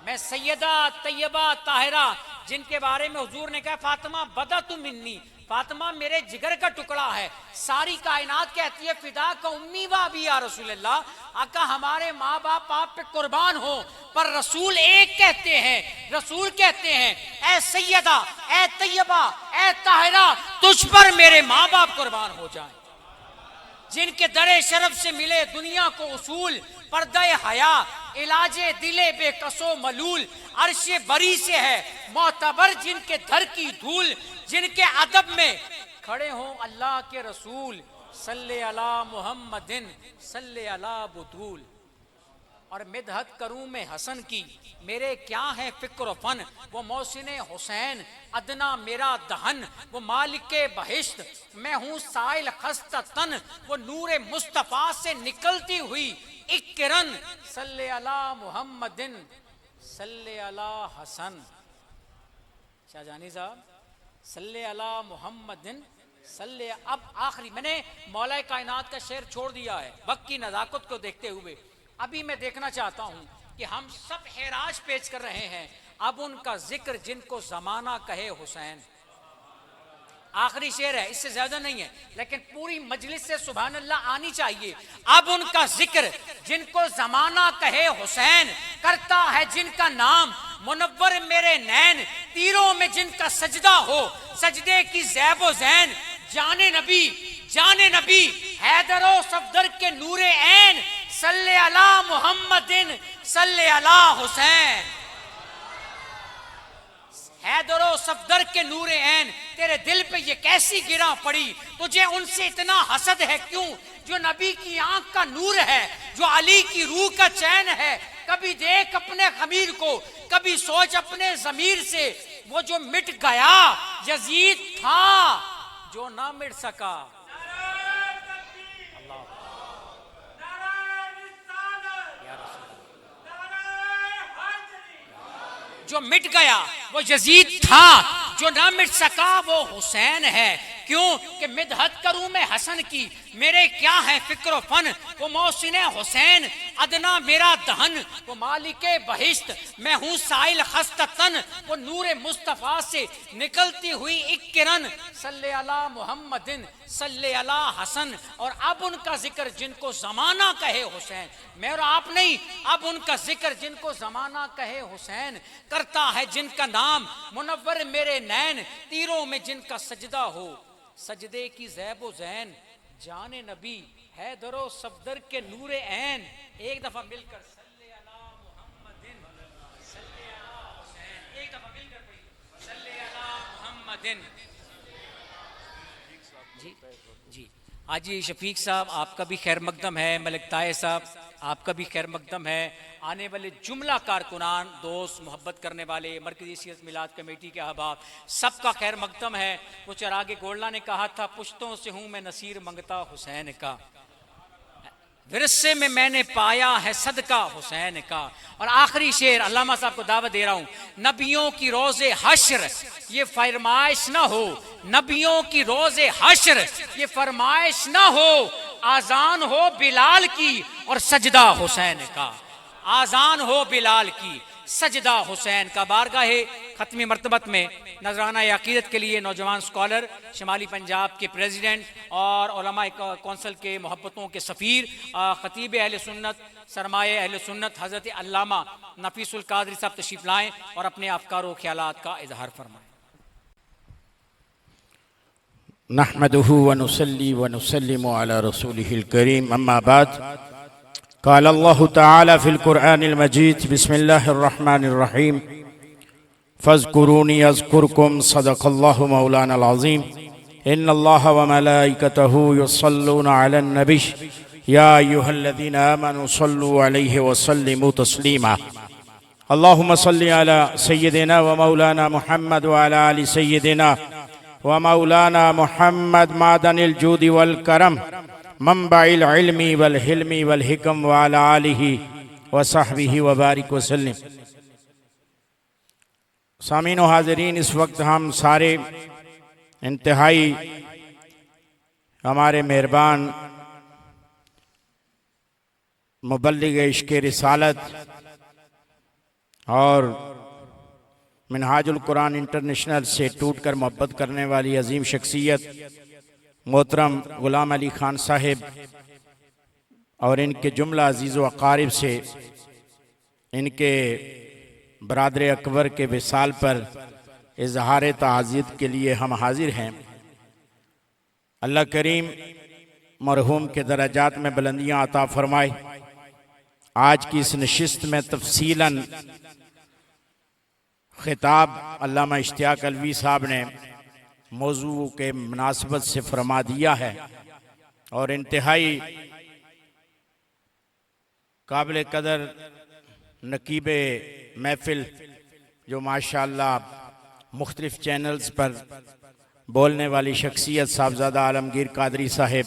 मैं सैयदा तैयबा ताहिरा जिनके बारे में हुजूर ने कहा फातिमा बदा तुम मिन्नी, फातिमा मेरे जिगर का टुकड़ा है। सारी कायनात कहती है फिदा का उम्मी वा भी या रसूलल्लाह, आका हमारे माँ बाप आप पे कुर्बान हो, पर रसूल एक कहते हैं, रसूल कहते हैं ए सैयदा ए तैयबा ए ताहिरा तुझ पर मेरे माँ बाप कुर्बान हो जाएं। जिनके दरे शरफ से मिले दुनिया को उसूल, पर्दे हया इलाजे दिले बेकसो मलूल, अर्शे बरी से है मोतबर जिनके धर की धूल, जिनके अदब में खड़े हों अल्लाह के रसूल, सल्ले अला मुहम्मदिन सल्ले अला बुतूल। और मिदहत करूं मैं हसन की मेरे क्या है फिक्र फन, वो मोहसिने हुसैन अदना मेरा दहन, वो मालिक बहिश्त मैं हूँ साइल खस्ता तन, वो नूरे मुस्तफ़ा से निकलती हुई एक किरण, सल्ले अला मुहम्मदिन सल्ले अला हसन। शाहजानी साहब सल्ले अला मुहम्मदिन सल्ले। अब आखिरी मैंने मौला कायनात का शेर छोड़ दिया है वक्त की नज़ाकत को देखते हुए। अभी मैं देखना चाहता हूं कि हम सब हैराज पेश कर रहे हैं, अब उनका जिक्र जिनको जमाना कहे हुसैन। आखिरी शेर है, इससे ज्यादा नहीं है, लेकिन पूरी मजलिस से सुभान अल्लाह आनी चाहिए। अब उनका जिक्र जिनको जमाना कहे हुसैन, करता है जिनका नाम मुनव्वर मेरे नैन, तीरों में जिनका सजदा हो सजदे की ज़ैब ज़ैन, जाने नबी हैदरो सफदर के नूरे ऐन, सल्ले अला मुहम्मदिन सल्ले अला हुसैन। हैदरो सफदर के नूरे ऐन, तेरे दिल पे ये कैसी गिरा पड़ी, तुझे उनसे इतना हसद है क्यों, जो नबी की आंख का नूर है, जो अली की रूह का चैन है। कभी देख अपने खमीर को, कभी सोच अपने जमीर से, वो जो मिट गया यजीद था जो ना मिट सका। जो मिट गया वो यजीद था, जो ना मिट सका वो हुसैन है। क्यों कि मिदहत करूं मैं हसन की मेरे क्या है फिक्र फन, वो मोहसिने हुसैन अदना मेरा दहन, वो मालिके बहिश्त मैं हूँ साइल खस्ता तन, वो नूरे मुस्तफ़ा से निकलती हुई एक किरण, सल्ले अला मुहम्मदिन सल्ले अला हसन। और अब उनका जिक्र जिनको जमाना कहे हुसैन, मैं और आप नहीं, अब उनका जिक्र जिनको जमाना कहे हुसैन, करता है जिनका नाम मुनव्वर मेरे नैन, तीरों में जिनका सजदा हो सजदे की ज़ैब ज़ैन, जाने नबी हैदरो सफदर के नूरे ऐन। एक दफा मिलकर सल्ले अला मुहम्मदिन सल्ले अला हुसैन, एक दफा मिलकर पढ़िए सल्ले अला मुहम्मदिन। जी हाजी शफीक साहब आपका भी खैर मकदम है, मलिक ताए साहब आपका भी खैर मकदम है, आने वाले जुमला कारकुनान दोस्त मोहब्बत करने वाले मरकजी सियासत मिलाद कमेटी के अहबाब सबका खैर मकदम है। वो चरागे गोल्ला ने कहा था पुश्तों से हूँ मैं नसीर मंगता हुसैन का, विरसे में मैंने पाया है सदका हुसैन का। और आखिरी शेर अल्लामा साहब को दावत दे रहा हूँ, नबियों की रोज़े हश्र ये फरमाइश ना हो, नबियों की रोज़े हश्र ये फरमाइश ना हो, आजान हो बिलाल की और सजदा हुसैन का, आजान हो बिलाल की सजदा हुसैन का बारगाह ख़त्मी मरतबत में नजराना अकीदत के लिए नौजवान स्कॉलर, शिमाली पंजाब के प्रेसिडेंट और उलमा कौंसिल के मोहब्बतों के सफ़ीर, ख़तीब अहले सुन्नत, सरमाए अहले सुन्नत हज़रत अल्लामा नफीसुल कादरी साहब तशरीफ़ लाएँ और अपने अफ़कार व ख़यालात का इजहार फरमाएँ। नहमदुहु व नुसल्ली व नुसल्लिमु अला रसूलिहिल करीम, अम्मा बाद। क़ाल अल्लाहु तआला फ़िल क़ुरआनिल मजीद, बिस्मिल्लाहिर रहमानिर रहीम, फ़ज़्कुरूनी अज़्कुरकुम, सदक़ल्लाहु मौलानाल अज़ीम। इन्नल्लाहा व मलाइकतहु युस्सल्लूना अलन नबी, या अय्युहल्लज़ीना आमनू सल्लु अलैहि व सल्लिमू तस्लीमा। अल्लाहुम्मा सल्लि अला सय्यिदिना व मौलाना मुहम्मद व अला आलि सय्यिदिना व मौलाना मुहम्मद मादनिल जूदी वल करम, मंबाइल इल्मी वल हिल्मी वल हिकम व अला आलिहि व सहबिहि व बारिक वसल्लिम। सामीन व हाज़रीन, इस वक्त हम सारे इंतहाई हमारे मेहरबान मुबल्लिग इश्क़ रिसालत और मिनहाजुल कुरान इंटरनेशनल से टूट कर मोहब्बत करने वाली अजीम शख्सियत मोहतरम ग़ुलाम अली ख़ान साहिब और इनके जुमला अजीज़ व अक़ारिब से इनके बरादर अकबर के विसाल पर इजहार ताज़ियत के लिए हम हाजिर हैं। अल्लाह करीम मरहूम के दर्जात में बुलंदियाँ अता फरमाए। आज की इस नशिस्त में तफसीलन खिताब अल्लामा इश्तियाक अलवी साहब ने मौजू के मुनासबत से फरमा दिया है और इंतहाई काबिल कदर नकीब महफिल जो माशाअल्लाह मुख्तलिफ चैनल्स पर बोलने वाली शख्सियत साहबजादा आलमगीर कादरी साहिब,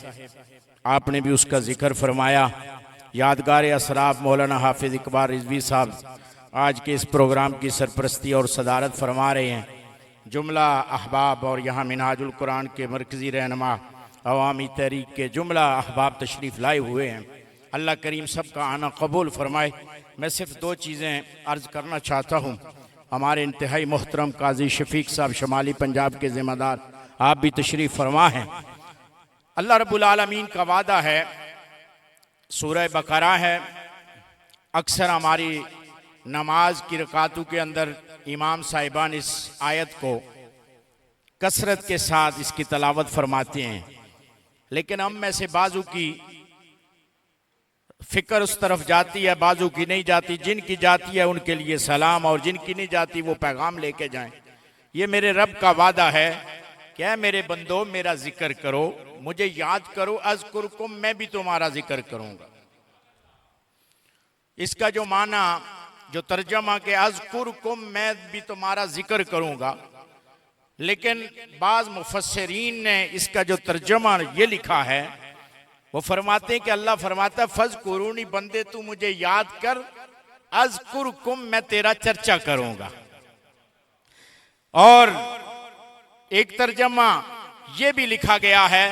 आपने भी उसका जिक्र फरमाया। यादगार असराफ मौलाना हाफिज़ इकबाल रिजवी साहब आज के इस प्रोग्राम की सरपरस्ती और सदारत फरमा रहे हैं। जुमला अहबाब और यहाँ मिनहाजुल कुरान के मरकज़ी रहनुमा अवामी तहरीक के जुमला अहबाब तशरीफ़ लाए हुए हैं। अल्लाह करीम सब का आना कबूल फरमाए। मैं सिर्फ दो चीज़ें अर्ज़ करना चाहता हूँ। हमारे इंतहाई मोहतरम काजी शफीक साहब शमाली पंजाब के ज़िम्मेदार, आप भी तशरीफ़ फरमा हैं। अल्लाह रब्बुल आलमीन का वादा है, सूरह बकरा है। अक्सर हमारी नमाज की रकातों के अंदर इमाम साहिबान इस आयत को कसरत के साथ इसकी तलावत फरमाते हैं, लेकिन हम में से बाजू की फिक्र उस तरफ जाती है, बाजू की नहीं जाती। जिनकी जाती है उनके लिए सलाम, और जिनकी नहीं जाती वो पैगाम लेके जाएं। ये मेरे रब का वादा है, क्या मेरे बंदो मेरा जिक्र करो, मुझे याद करो, अज़कुरकुम, मैं भी तुम्हारा जिक्र करूंगा। इसका जो माना, जो तर्जमा के अज़कुरकुम, मैं भी तुम्हारा जिक्र करूंगा, लेकिन बाज़ मुफस्सिरीन ने इसका जो तर्जमा ये लिखा है, वो फरमाते हैं कि अल्लाह फरमाता है फ़ज़कुरूनी, बंदे तू मुझे याद कर, अज़कुरकुम, मैं तेरा चर्चा करूंगा। और एक तर्जमा ये भी लिखा गया है,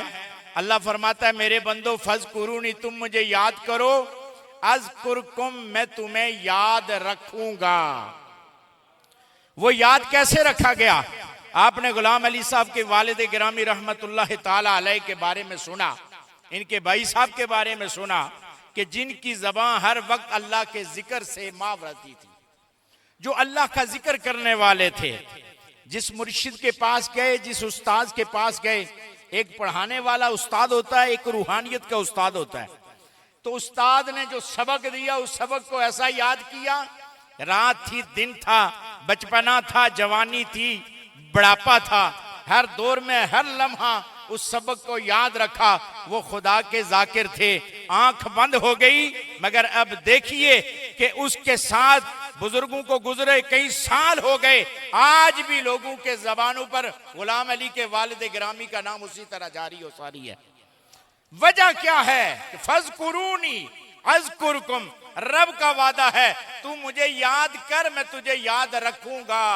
अल्लाह फरमाता है मेरे बंदो फ़ज़कुरूनी, तुम मुझे याद करो, अज़कुरकुम, मैं तुम्हें याद रखूंगा। वो याद कैसे रखा गया? आपने गुलाम अली साहब के वालिद गिरामी रहमतुल्लाह ताला अलैह के बारे में सुना, इनके भाई साहब के बारे में सुना कि जिनकी ज़बान हर वक्त अल्लाह के जिक्र से माव रहती थी, जो अल्लाह का जिक्र करने वाले थे। जिस मुर्शिद के पास गए, जिस उस्ताद के पास गए, एक पढ़ाने वाला उस्ताद होता है, एक रूहानियत का उस्ताद होता है। तो उस्ताद ने जो सबक दिया, उस सबक को ऐसा याद किया, रात थी, दिन था, बचपना था, जवानी थी, बुढ़ापा था, हर दौर में हर लम्हा उस सबक को याद रखा। वो खुदा के जाकिर थे। आंख बंद हो गई, मगर अब देखिए कि उसके साथ बुजुर्गों को गुजरे कई साल हो गए, आज भी लोगों के जबानों पर गुलाम अली के वालिद गिरामी का नाम उसी तरह जारी और सारी है। वजह क्या है? फ़ज़कुरूनी अज़कुरकुम, रब का वादा है, तू मुझे याद कर, मैं तुझे याद रखूंगा।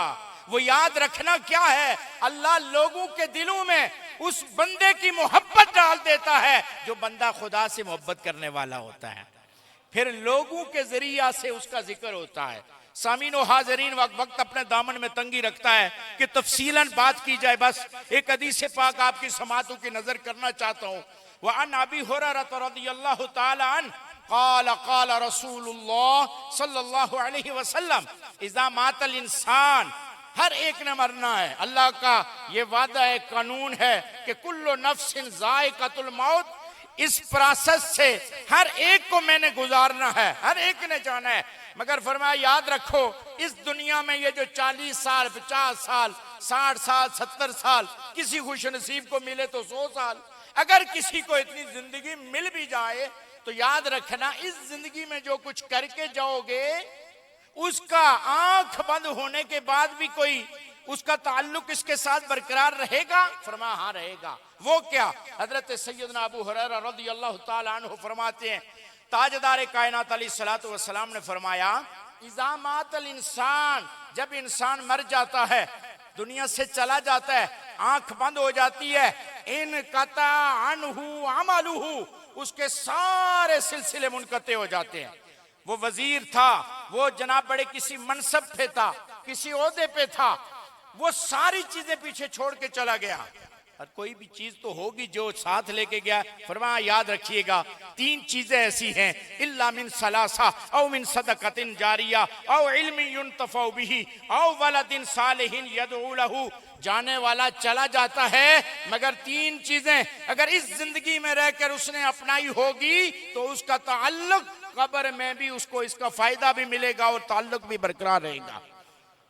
वो याद रखना क्या है? अल्लाह लोगों के दिलों में उस बंदे की मोहब्बत डाल देता है जो बंदा खुदा से मोहब्बत करने वाला होता है। फिर लोगों के जरिया से उसका जिक्र होता है। सामीन व हाज़रीन, वक्त अपने दामन में तंगी रखता है कि तफसीलन बात की जाए। बस एक हदीस पाक आपकी समातों की नजर करना चाहता हूँ। वह अन अबी हुरैरा रज़ियल्लाहु ताला अन्हु क़ाल क़ाल रसूलुल्लाह सल्लल्लाहु अलैहि वसल्लम इज़ा मातल इंसान, हर एक ने मरना है। अल्लाह का ये वादा है, कानून है कि कुल्लु नफ्सिन ज़ाइक़तुल मौत, इस प्रोसेस से हर एक को मैंने गुजारना है, हर एक ने जाना है। मगर फरमाया याद रखो, इस दुनिया में ये जो 40 साल 50 साल 60 साल 70 साल किसी खुश नसीब को मिले तो 100 साल, अगर किसी को इतनी जिंदगी मिल भी जाए तो याद रखना, इस जिंदगी में जो कुछ करके जाओगे उसका आंख बंद होने के बाद भी कोई उसका ताल्लुक इसके साथ बरकरार रहेगा। फरमाया हाँ रहेगा। वो क्या? हजरत सैयदना अबू हुरैरा रज़ियल्लाहु ताला अन्हु फरमाते हैं, ताजदार कायनात अलैहिस्सलातु वस्सलाम ने फरमाया, इज़ा मातल इंसान, जब इंसान मर जाता है, दुनिया से चला जाता है, आंख बंद हो जाती है, इन कता अनहु अमलुहु, उसके सारे सिलसिले मुनक़ते हो जाते हैं। वो वजीर था, वो जनाब बड़े किसी मनसब पे था, किसी ओहदे पे था, वो सारी चीजें पीछे छोड़ के चला गया। और कोई भी चीज तो होगी जो साथ लेके गया। फरमाया याद रखिएगा, 3 चीजें ऐसी हैं, इल्ला मिन सलासा औ मिन सदक़तिन जारिया औ इल्मी युनतफ़उ बिही औ वलदिन सालिहिन यदऊ लहू। जाने वाला चला जाता है, मगर 3 चीजें अगर इस जिंदगी में रहकर उसने अपनाई होगी तो उसका ताल्लुक कब्र में भी उसको इसका फायदा भी मिलेगा और ताल्लुक भी बरकरार रहेगा।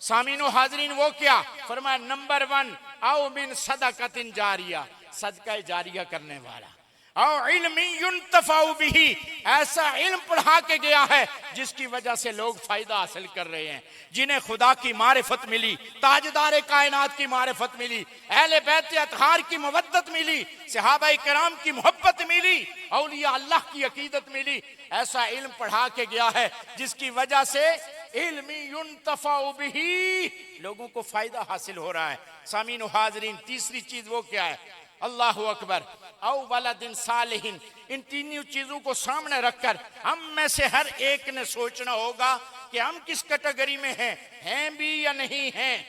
सामीनो हाजरीन, वो क्या? फरमाया नंबर 1 औ मिन सदक़तिन जारिया, सदका जारिया करने वाला, औ इल्मी युनतफ़उ बिही, ऐसा इल्म पढ़ा के गया है जिसकी वजह से लोग फायदा हासिल कर रहे हैं, जिन्हें खुदा की मारिफत मिली, ताजदार कायनात की मारिफत मिली, अहले बैत अतहार की मवद्दत मिली, सहाबा किराम की मोहब्बत मिली, औलिया अल्लाह की अकीदत मिली। ऐसा इल्म पढ़ा के गया है जिसकी वजह से इल्मी युनतफ़उ बिही, लोगों को फायदा हासिल हो रहा है। सामीन हाजरीन, तीसरी चीज वो क्या है? अल्लाहु अकबर, औ वलदिन सालिहिन। इन 3 चीजों को सामने रखकर हम में से हर एक ने सोचना होगा कि हम किस कैटेगरी में हैं भी या नहीं हैं।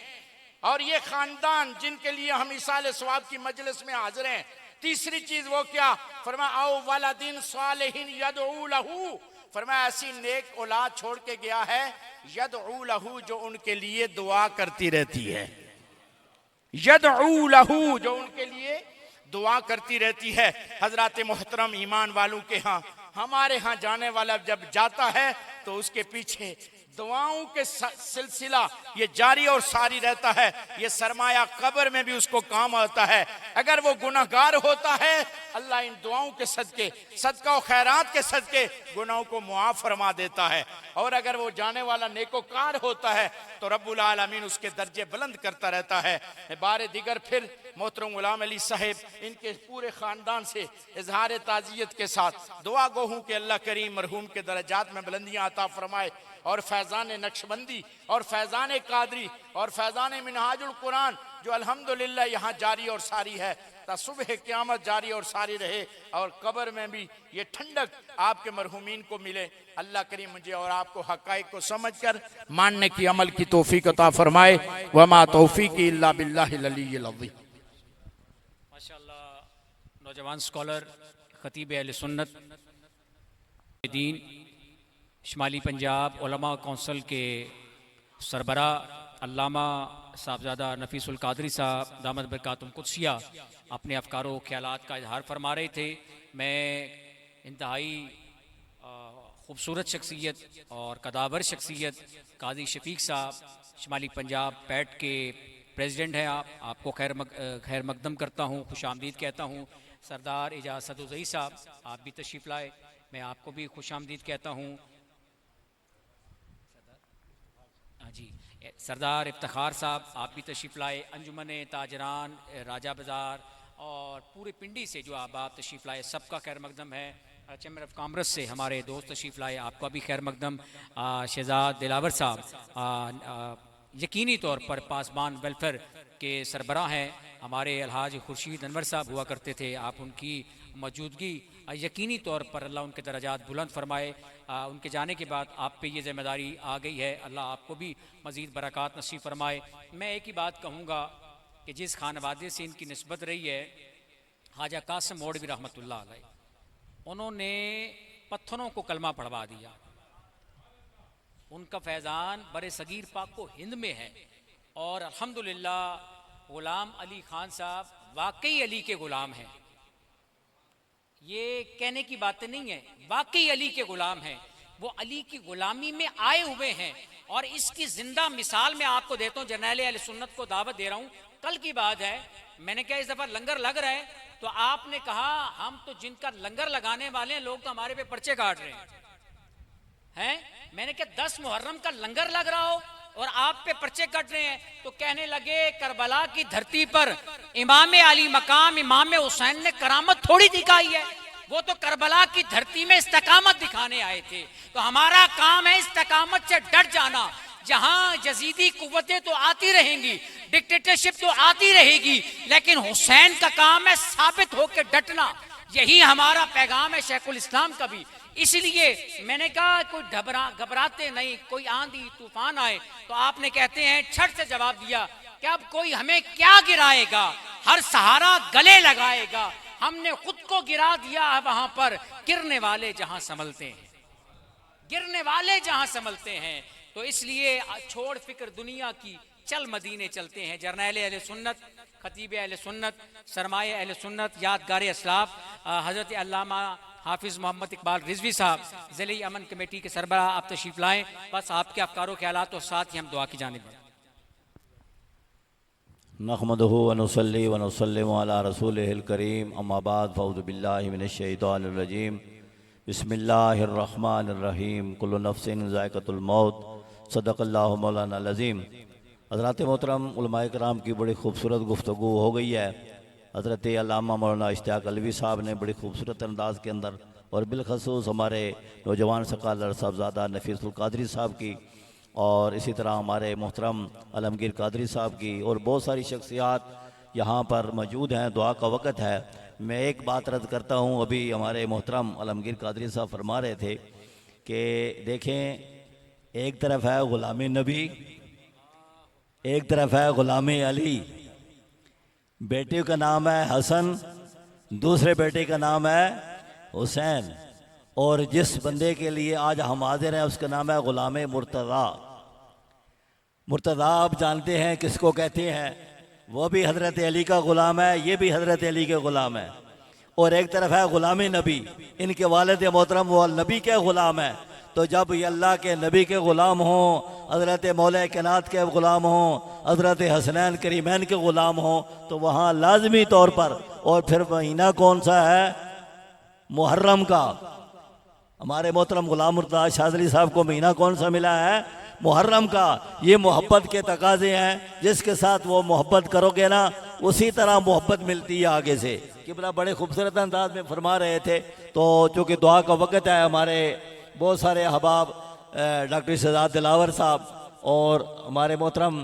और ये खानदान जिनके लिए हम इसाले सवाब की मजलिस में हाजिर हैं, तीसरी चीज वो क्या? फरमाया औ वलदिन सालिहिन यदऊ लहू, फरमाया ऐसी नेक औलाद छोड़ के गया है, यदऊ लहू, जो उनके लिए दुआ करती रहती है, यदऊ लहू, जो उनके लिए दुआ करती रहती है। हजरत मोहतरम ईमान वालों के यहाँ, हमारे यहाँ जाने वाला जब जाता है तो उसके पीछे दुआओं के सिलसिला ये जारी और सारी रहता है। ये सरमाया कब्र में भी उसको काम आता है। अगर वो गुनाहगार होता है, अल्लाह इन दुआओं के सदके, सदका और खैरात के सदके गुनाहों को मुआफ फरमा देता है। और अगर वो जाने वाला नेकोकार होता है तो रब्बुल आलमीन उसके दर्जे बुलंद करता रहता है। बारे दिगर फिर मोहतरम गुलाम अली साहिब, इनके पूरे खानदान से इजहार ताज़ियत के साथ दुआ गो हूँ कि अल्लाह करीम मरहूम के दर्जात में बुलंदियाँ अता फरमाए और फैज़ान नक्शबंदी और फैज़ान कादरी और फैज़ान मिनहाजुल कुरान जो अल्हम्दुलिल्लाह यहाँ जारी और सारी है, ता सुबह क़यामत जारी और सारी रहे और कब्र में भी ये ठंडक आपके मरहूमीन को मिले। अल्लाह करीम मुझे और आपको हक़ाइक़ को समझकर मानने की अमल की तौफीक अता फरमाए। वमा तौफीकी इल्ला बिल्लाहिल अलीय्यिल अज़ीम। माशाअल्लाह, नौजवान स्कॉलर, खतीब अहले सुन्नत दीन, शुमाली पंजाब उलमा कौंसिल के सरबरा अल्लामा साहबजादा नफीसुल कादरी साहब दामद बरकातुम कुदसिया अपने अफकारों ख्यालात का इजहार फरमा रहे थे। मैं इंतहाई खूबसूरत शख्सियत और कदावर शख्सियत काजी शफीक साहब, शुमाली पंजाब पैट के प्रेसिडेंट हैं, आपको खैर मकदम करता हूँ, खुश आमदीद कहता हूँ। सरदार एजाज सदुज़ई साहब, आप भी तशरीफ़ लाए, मैं आपको भी खुश आमदीद कहता हूँ। हाँ जी, सरदार इफ्तिखार साहब, आप भी तशरीफ़ लाए। अंजुमन ताजरान राजा बाज़ार और पूरे पिंडी से जो आप तशरीफ़ लाए, सबका खैर मकदम है। चैम्बर ऑफ कॉमर्स से हमारे दोस्त तशरीफ़ लाए, आपका भी खैर मकदम। शहजाद दिलावर साहब यकीनी तौर पर पासबान वेलफेयर के सरबराह हैं, हमारे अलहाज खुर्शीद अनवर साहब हुआ करते थे, आप उनकी मौजूदगी यकीनी तौर पर अल्लाह उनके दर्जात बुलंद फरमाए। उनके जाने के बाद आप पे ये ज़िम्मेदारी आ गई है, अल्लाह आपको भी मज़ीद बरक़ात नसीब फरमाए। मैं एक ही बात कहूँगा कि जिस खानवादे से इनकी निस्बत रही है, ख्वाजा कासिम मौलवी रहमतुल्लाह अलैह, उन्होंने पत्थरों को कलमा पढ़वा दिया। उनका फैज़ान बरे सगीर पाक को हिंद में है और अल्हम्दुलिल्लाह ग़ुलाम अली ख़ान साहब वाकई अली के ग़ुलाम हैं। ये कहने की बातें नहीं है, वाकई अली के ग़ुलाम हैं। वो अली की ग़ुलामी में आए हुए हैं और इसकी ज़िंदा मिसाल मैं आपको देता हूँ। जर्नैल अहले सुन्नत को दावत दे रहा हूँ, कल की बात है, मैंने कहा इस दफ़ा लंगर लग रहा है, तो आपने कहा हम तो जिनका लंगर लगाने वाले हैं लोग तो हमारे पे पर्चे काट रहे हैं। मैंने कहा 10 मुहर्रम का लंगर लग रहा हो और आप पे पर्चे कट रहे हैं। तो कहने लगे करबला की धरती पर इमाम अली मकाम इमाम हुसैन ने करामत थोड़ी दिखाई है, वो तो करबला की धरती में इस्तकामत दिखाने आए थे। तो हमारा काम है इस्तकामत से डट जाना। जहां यजीदी कुव्वतें तो आती रहेंगी, डिक्टेटरशिप तो आती रहेगी, लेकिन हुसैन का काम है साबित होकर डटना। यही हमारा पैगाम है शेखुल इस्लाम का भी। इसलिए मैंने कहा कोई घबराते नहीं, कोई आंधी तूफान आए तो आपने कहते हैं छठ से जवाब दिया कि अब कोई हमें क्या गिराएगा, हर सहारा गले लगाएगा। हमने खुद को गिरा दिया है वहां पर, गिरने वाले जहां संभलते हैं, गिरने वाले जहां संभलते हैं। तो इसलिए छोड़ फिक्र दुनिया की, चल मदीने चलते हैं। जर्नैल अहले सुन्नत, खतीब अहले सुन्नत, सरमाए अहले सुन्नत, यादगार असलाफ हज़रत अल्लामा हाफिज़ मोहम्मद इकबाल रिजवी साहब ज़िले अमन कमेटी के सरबराह आप तशरीफ़ लाएँ। बस आपके अफ़कारों ख्यालात और साथ ही हम दुआ की जानिब बढ़ें। नहमदुहु व नुसल्ली व नुसल्लिमु अला रसूलिहिल करीम, अम्मा बाद फ़अऊज़ु बिल्लाहि मिनश शैतानिर रजीम, बिस्मिल्लाहिर रहमानिर रहीम, कुल्लु नफ्सिन ज़ाइक़तुल मौत, सदक़ल्लाहु मौलाना अज़ीम। हज़रात मोहतरम उलमाए कराम की बड़ी खूबसूरत गुफ्तगू हो गई है। हज़रत अल्लामा मौलाना इश्तियाक़ अलवी साहब ने बड़ी खूबसूरत अंदाज़ के अंदर और बिलखसूस हमारे नौजवान सकालर साहबज़ादा नफ़ीसुल क़ादरी साहब की और इसी तरह हमारे मोहतरम आलमगीर क़ादरी साहब की और बहुत सारी शख्सियात यहाँ पर मौजूद हैं। दुआ का वक़्त है। मैं एक बात रद्द करता हूँ, अभी हमारे मोहतरम आलमगीर क़ादरी साहब फरमा रहे थे कि देखें एक तरफ है ग़ुलामी नबी, एक तरफ है ग़ुलामी अली। बेटे का नाम है हसन, दूसरे बेटे का नाम है हुसैन, और जिस बंदे के लिए आज हम हाजिर हैं उसका नाम है ग़ुलाम मुर्तज़ा। मुर्तज़ा आप जानते हैं किसको कहते हैं, वो भी हज़रत अली का ग़ुलाम है, ये भी हज़रत अली के ग़ुलाम है। और एक तरफ है ग़ुलामी नबी, इनके वालिद मोहतरम वो नबी के ग़ुलाम है। तो जब ये अल्लाह के नबी के ग़ुलाम हों, हज़रत मौला कायनात के ग़ुलाम हों, हज़रत हसनैन करीमैन के ग़ुलाम हों, तो वहाँ लाजमी तौर पर, और फिर महीना कौन सा है, मुहर्रम का। हमारे मोहतरम ग़ुलाम मुर्तज़ा शाज़ली साहब को महीना कौन सा मिला है, मुहर्रम का। ये मोहब्बत के तकाज़े हैं, जिसके साथ वो मोहब्बत करोगे ना उसी तरह मोहब्बत मिलती है आगे से। किबला बड़े खूबसूरत अंदाज में फरमा रहे थे। तो चूँकि दुआ का वक़्त है, हमारे बहुत सारे अहबाब डॉक्टर शहजाद दिलावर साहब और हमारे मोहतरम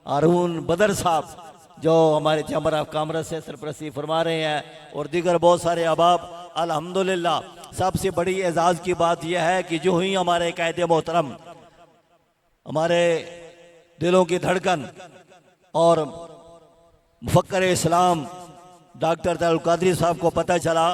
हारून बदर साहब जो हमारे चैम्बर ऑफ कॉमर्स से सरपरस्ती फरमा रहे हैं, और दीगर बहुत सारे अहबाब, अल्हम्दुलिल्लाह। सबसे बड़ी एजाज़ की बात यह है कि जो ही हमारे कायदे मोहतरम, हमारे दिलों की धड़कन और मुफक्कर इस्लाम डॉक्टर तैयब क़ादरी साहब को पता चला,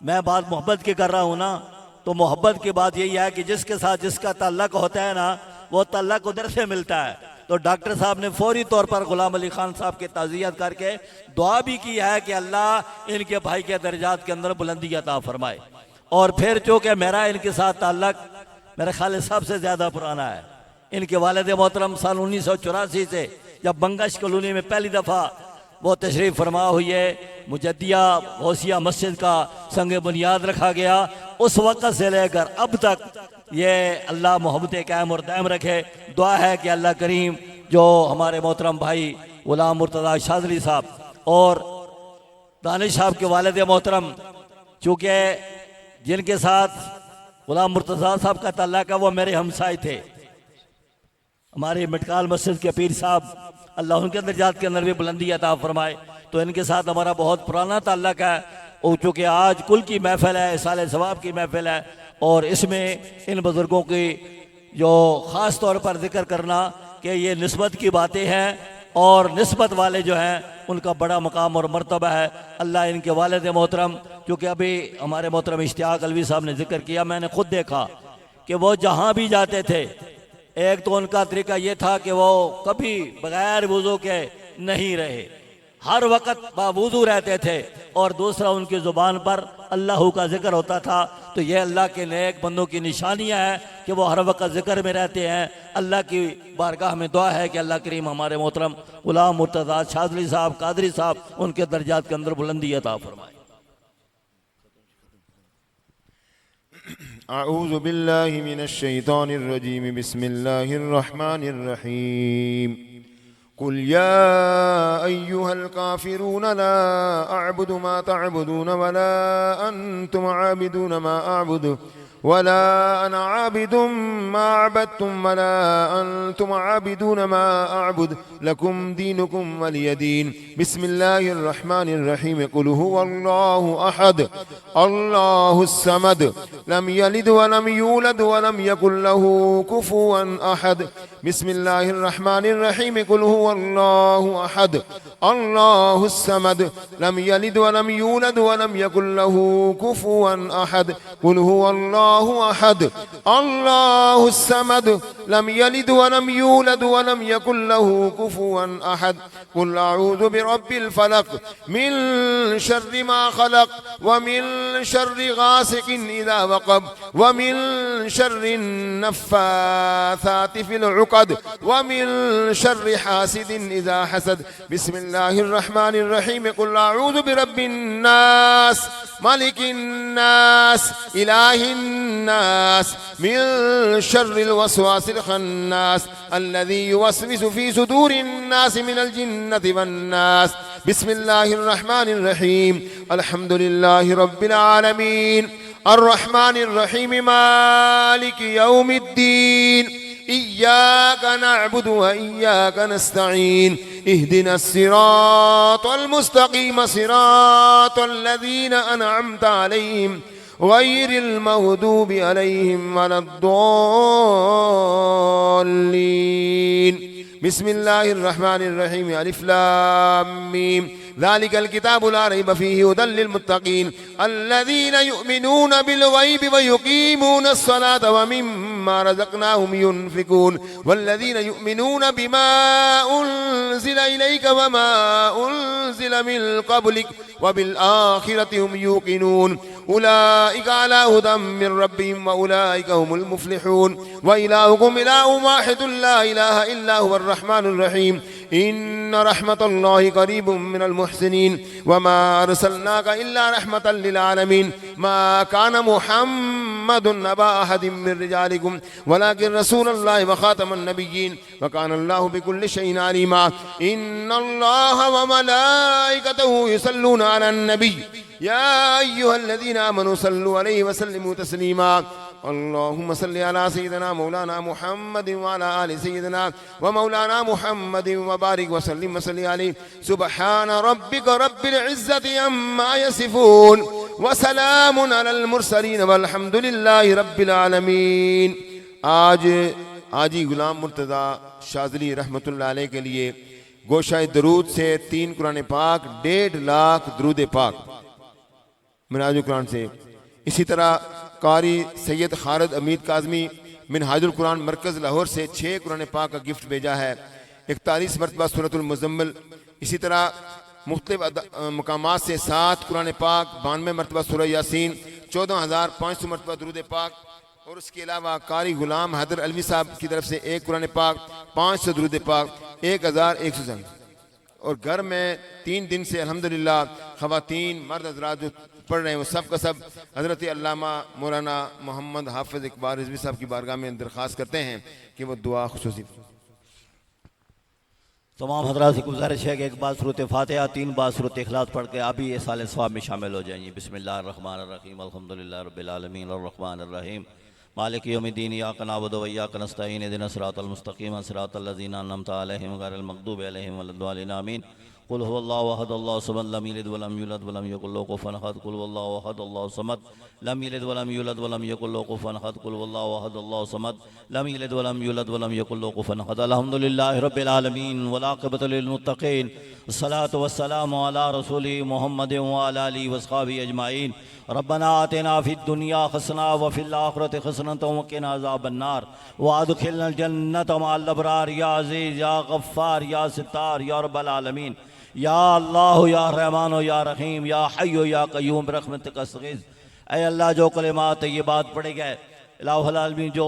मैं बात मोहब्बत की कर रहा हूँ ना, तो मोहब्बत की बात यही है कि जिसके साथ जिसका ताल्लुक़ होता है ना, वो ताल्लुक़ उधर से मिलता है। तो डॉक्टर साहब ने फौरी तौर पर ग़ुलाम अली ख़ान साहब की ताज़ियत करके दुआ भी की है कि अल्लाह इनके भाई के दर्जात के अंदर बुलंदी अता फरमाए। और फिर चूँकि मेरा इनके साथ ताल्लुक़ मेरे खालिद साहब से ज़्यादा पुराना है। इनके वालिद मोहतरम साल 1984 से जब बंगश कॉलोनी में पहली दफ़ा वो तशरीफ़ फरमा हुई है, मुजद्दिया गौसिया मस्जिद का संग बुनियाद रखा गया, उस वक़्त से लेकर अब तक ये अल्लाह मोहब्बत कायम और दायम रखे। दुआ है कि अल्लाह करीम जो हमारे मोहतरम भाई ग़ुलाम मुर्तज़ा शाज़ली साहब और दानिश साहब के वालिद मोहतरम, चूँकि जिनके साथ ग़ुलाम मुर्तज़ा साहब का ताल्लुक़ है वो मेरे हमसाए थे, हमारे मटकाल मस्जिद के पीर साहब अल्लाह उनके दर्जात के अंदर भी बुलंदी अता फरमाए। तो इनके साथ हमारा बहुत पुराना ताल्लुक़ है और चूँकि आज कुल की महफिल है, साले सवाब की महफिल है, और इसमें इन बुज़ुर्गों की जो ख़ास तौर पर जिक्र करना कि ये निस्बत की बातें हैं और निस्बत वाले जो हैं उनका बड़ा मकाम और मर्तबा है। अल्लाह इनके वालिद मोहतरम, क्योंकि अभी हमारे मोहतरम इश्तियाक अलवी साहब ने जिक्र किया, मैंने खुद देखा कि वो जहाँ भी जाते थे, एक तो उनका तरीका ये था कि वो कभी बगैर वुज़ू के नहीं रहे, हर वक्त बावुज़ू रहते थे, और दूसरा उनकी ज़ुबान पर अल्लाह का जिक्र होता था। तो ये अल्लाह के नेक बंदों की निशानियाँ हैं कि वो हर वक्त जिक्र में रहते हैं। अल्लाह की बारगाह में दुआ है कि अल्लाह करीम हमारे मोहतरम गुलाम मुर्तज़ा शाज़ली साहब कादरी साहब उनके दर्जात के अंदर बुलंदी अता फरमाए। अऊज़ु बिल्लाहि मिनश शैतानिर रजीम, बिस्मिल्लाहिर रहमानिर रहीम। कुल या अय्युहल काफिरून ला अअबुदु मा तअबुदून वला अंतुम आबिदून मा अअबुदु वला अना आबिदुम मा अबदतुम वला अंतुम आबिदून मा अअबुद लकुम दीनुकुम वलिय दीन। बिस्मिल्लाहिर रहमानिर रहीम। कुल हुवल्लाहु अहद अल्लाहुस समद लम यलिद वलम यूलद वलम यकुल लहू कुफुवन अहद। बिस्मिल्लाहिर रहमानिर रहीम। कुल हुवल्लाहु अहद अल्लाहुस समद लम यलिद वलम यूलद वलम यकुल लहू कुफुवन अहद। कुल हुवल्लाहु अहद अल्लाहुस समद लम यलिद वलम यूलद वलम यकुल लहू कुफुवन अहद। कुल अऊज़ु बिरब्बिल फलक मिन शर्रि मा खलक व मिन शर्रि गासिकिन इज़ा वक़ब व मिन शर्रि नफ़्फ़ाथाति फ़िल उक़द व मिन शर्रि हासिदिन इज़ा हसद। बिस्मिल्लाहिर रहमानिर रहीम। कुल अऊज़ु बिरब्बिन नास मालिकिन नास इलाहिन नास मिन शर्रिल वसवासिल खन्नास अल्लज़ी युवस्विसु फ़ी सुदूरिन नास मिनल जिन्नति वन नास। बिस्मिल्लाहिर रहमानिर रहीम। अल्हम्दुलिल्लाहि रब्बिल आलमीन अर्रहमानिर रहीम मालिकि यौमिद्दीन इय्याक नअबुदु व इय्याक नस्तईन इहदिनस सिरातल मुस्तकीम सिरातल लज़ीना अनअमता अलैहिम गैरिल मग़दूबि अलैहिम वलद्दॉल्लीन। बिस्मिल्लाहिर रहमानिर रहीम। अलिफ लाम मीम ज़ालिकल किताबु ला रैब फ़ीहि हुदल लिल मुत्तक़ीन अल्लज़ीना युमिनूना बिल गैबि व युक़ीमूनस सलात व मिम्मा रज़क़नाहुम युनफ़िक़ून वल्लज़ीना युमिनूना बिमा उन्ज़िला इलैका व मा उन्ज़िला मिन क़ब्लिक व बिल आखिरति हुम यूक़िनून उलाइका अला हुदम मिन रब्बिहिम व उलाइका हुमुल मुफ़्लिहून व इलाहुकुम इलाहुन वाहिदुन ला इलाहा इल्ला हुवर रहमानुर रहीम। इन्ना रहमतल्लाहि करीबुम मिनल मुहसिनीन वमा अरसलनाका इल्ला रहमतल लिल आलमीन। मा काना मुहम्मदुन अबा अहदिम मिन रिजालिकुम वलाकिन रसूलुल्लाहि व खातमुन नबिय्यीन व काना अल्लाहु बिकुल्लि शैइन अलीमा। इन्नल्लाहा व मलाइकतहु युसल्लूना अलन नबी या अय्युहल्लज़ीना आमनू सल्लु अलैहि व सल्लिमू तस्लीमा। अल्लाहुम्मा सल्लि अला सय्यिदिना मौलाना मुहम्मदिन व अला आलि सय्यिदिना व मौलाना मुहम्मदिन व बारिक व सल्लिम व सल्लि अलैहि। सुब्हान रब्बिका रब्बिल इज़्ज़ति अम्मा यसिफून व सलामुन अलल मुरसलीन वल्हम्दुलिल्लाहि रब्बिल आलमीन। आज हाजी गुलाम मुर्तज़ा शाज़ली रहमतुल्लाह अलैह के लिए गोशाए दरूद से 3 कुरान पाक 1.5 लाख दरूद पाक मिनाजुल कुरान से। इसी तरह कारी सैयद खालिद अमीद काज़मी मिनहाजुल कुरान मरकज़ लाहौर से 6 कुरान पाक का गिफ्ट भेजा है। 41 मरतबा सूरतुल मुज़म्मिल। इसी तरह मुख्तलिफ मकामात से 7 कुरान पाक 92 मरतबा सूरह यासीन 14,500 मरतबा दरूद पाक, और उसके अलावा कारी गुलाम हैदर अलवी साहब की तरफ से 1 कुरान पाक 500 दरूद पाक 1100 संग। और घर में 3 दिन से अल्हम्दुलिल्लाह ख़वातीन मर्द हज़रात जो पढ़ रहे हैं वो सब का सब हज़रत अल्लामा मौलाना मोहम्मद हाफिज़ इकबाल रिज़वी साहब की बारगाह में दरख्वास्त करते हैं कि वो दुआ खुसूसी। तमाम हज़रात से गुजारिश है कि एक बार सूरत फातिहा 3 बार सूरत इखलास पढ़ के आप भी ये साले सवाब में शामिल हो जाएंगे। बिस्मिल्लाहिर्रहमानिर्रहीम अल्हम्दुलिल्लाहि रब्बिल आलमीन अर्रहमानिर्रहीम मालिक यौमिद्दीन इय्याका नअबुदु व इय्याका नस्तईन इहदिना सिरातल मुस्तकीम सिरातल लज़ीना अन्अमता अलैहिम गैरिल मग़दूबि अलैहिम वलद्दालिन आमीन। कुल हुवल्लाहु अहद अल्लाहु समद लम यलिद व लम यूलद व लम यकुल लहु कुफुवन अहद। कुल हुवल्लाहु अहद अल्लाहु समद लम यलिद व लम यूलद व लम यकुल लहु कुफुवन अहद। कुल हुवल्लाहु अहद अल्लाहु समद लम यलिद व लम यूलद व लम यकुल लहु कुफुवन अहद। अल्हम्दुलिल्लाहि रब्बिल आलमीन वल आक़िबतु लिल मुत्तक़ीन अस्सलातु वस्सलामु अला रसूलि मुहम्मदिन व अला आलिहि व अस्हाबिहि अजमाइन। रब्बना आतिना फिद दुनिया हसना व फिल आखिरति हसनतन व क़िना अज़ाबन्नार व अदखिलनल जन्नत मअल अबरार या अज़ीज़ या गफ़्फ़ार या सित्तार या रब्बल आलमीन। या अल्लाह या रहमान या रहीम या हय्यु या क़य्यूम बिरहमतिका अस्तग़ीथ। ऐ अल्लाह, जो कलिमात ये बात पढ़े गए इलाहुल आलमीन, जो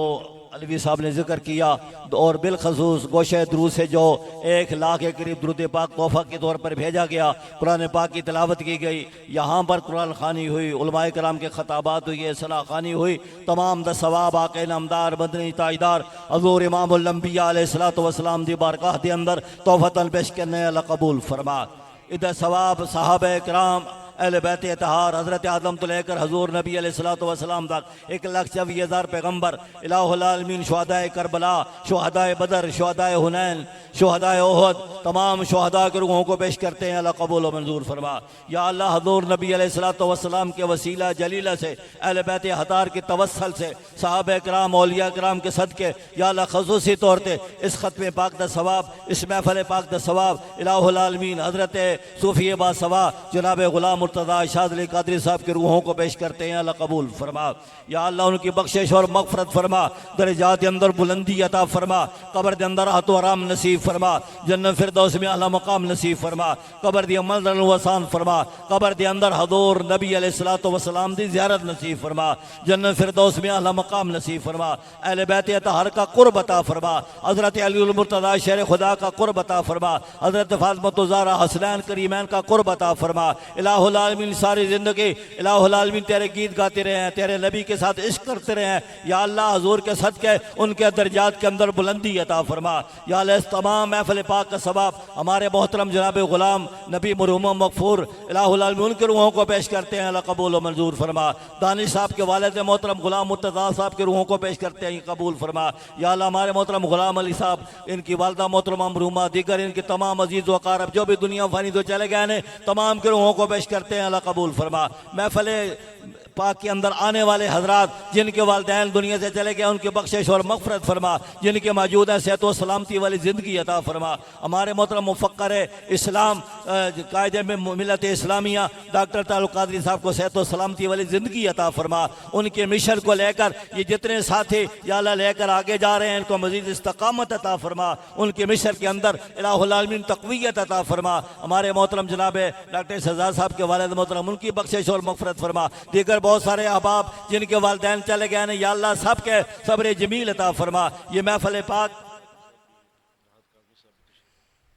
अलवी साहब ने जिक्र किया और बिलखसूस गोशे दुरूद से जो 1 लाख के करीब दुरूद पाक तोहफ़ा के तौर पर भेजा गया, कुरान पाक की तिलावत की गई, यहाँ पर कुरान खानी हुई, उलमाए कराम के खताबात हुई, सना खानी हुई, तमाम द सवाब आक़े नामदार मदनी ताजदार हज़ूर इमामुल अंबिया अलैहिस्सलातु वस्सलाम दी बारगाह दे अंदर तोहफ़तन पेश करने अल्लाह कबूल फरमा। इधर सवाब साहबे कराम अहले बैत अतहार हज़रत आदम तो लेकर हजूर नबी अलैहिस्सलातु वस्सलाम तक 1,24,000 पैगम्बर इलाहुल आलमीन, शुहदाए करबला, शुहदाए बदर, शुहदाए हुनैन, शुहदाए ओहद, तमाम शुहदा के रूहों को पेश करते हैं, अल्लाह कबूल और मंजूर फरमा। या अल्लाह, हजूर नबी अलैहिस्सलातु वस्सलाम के वसीला जलीला से, अहले बैत अतहार के तवस्सल से, साहबे कराम औलिया कराम के सदके, या अल्लाह खसूसी तौर पर इस खत्म पाक दा सवाब, इस महफल पाक दा सवाब इलाहुल आलमीन हज़रत सूफ़ी बासवा जनाब गुलाम मुर्तज़ा शाद अली कादरी साहब की रूहों को पेश करते हैं, अल्लाह कबूल फरमा। या अल्लाह, उनकी बख्शिश और मग़फ़िरत फरमा, दर्जात के अंदर बुलंदी अता फरमा, कब्र के अंदर राहत व आराम नसीब फरमा, जन्नत फिरदौस में आला मकाम नसीब फरमा, कब्र दी मंज़िल व आसान फरमा, कब्र के अंदर हज़ूर नबी अलैहिस्सलातु वस्सलाम दी ज़ियारत नसीब फरमा, जन्नत फिरदौस में आला मकाम नसीब फरमा, अहले बैत अतहार का क़ुर्ब अता फरमा, हज़रत अली मुर्तज़ा शेर खुदा का क़ुर्ब अता फरमा, हज़रत फ़ातिमा ज़हरा हसनैन करीमैन का क़ुर्ब अता फरमा। इलाहुल आलमीन, सारी ज़िंदगी इलाहुल आलमीन तेरे गीत गाते रहे हैं, तेरे नबी के साथ इश्क करते रहे हैं, या अल्लाह हजूर के सदके उनके दर्जात के अंदर बुलंदी अता फरमा। या अल्लाह, इस तमाम महफिल पाक का सवाब हमारे मोहतरम जनाब गुलाम नबी मरहूम मग़फ़ूर इलाहुल आलमीन उनके रूहों को पेश करते हैं, अल्लाह कबूल और मंजूर फरमा। दानिश साहब के वालिद मोहतरम गुलाम मुर्तज़ा साहब के रूहों को पेश करते हैं, कबूल फरमा। या अल्लाह, हमारे मोहतरम गुलाम अली साहब, इनकी वालदा मोहतरमा मरहूमा, दीगर इनके तमाम अजीज़ व अक़ारब जो भी दुनिया फ़ानी तो चले गए हैं, तमाम के रूहों को पेश करते हैं, अल्लाह कबूल फरमा। महफिल पाक के अंदर आने वाले हजरात जिनके वालिदैन दुनिया से चले गए, उनकी बख्शिश और मग़फ़िरत फरमा, जिनके मौजूद है सेहत व सलामती वाली ज़िंदगी अता फरमा। हमारे मोहतरम मुफ़क्कर इस्लाम कायदे में मिलत इस्लामिया डॉक्टर तारुक़ क़ादरी साहब को सेहत व सलामती वाली ज़िंदगी अता फरमा। उनके मिशन को लेकर ये जितने साथी या अल्लाह लेकर आगे जा रहे हैं, इनको मज़ीद इस्तक़ामत अता फरमा, उनके मिशन के अंदर इलाहुल आलमीन तक़वियत अता फरमा। हमारे मोहतरम जनाब डॉक्टर सज़ाद साहब के वालिद मोहतरम, उनकी बख्शिश और मग़फ़िरत फरमा। दीगर बहुत सारे अहबाब जिनके वालिदैन चले गए हैं, या अल्लाह सबके सब्र जमील अता फरमा। ये महफिल पाक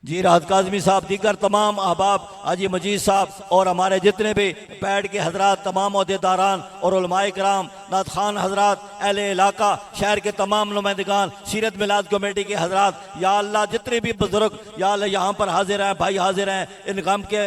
जी राहत काज़मी साहब, दीगर तमाम अहबाब, हाजी मजीद साहब और हमारे जितने भी पैड के हजरात, तमाम अहदेदारान और उलमाए कराम, नात खान हजरात, अहले इलाका, शहर के तमाम नुमाइंदगान, सीरत मिलाद कमेटी के हजरात, या अल्लाह जितने भी बुजुर्ग या अल्लाह यहाँ पर हाजिर हैं, भाई हाजिर हैं, इन गम के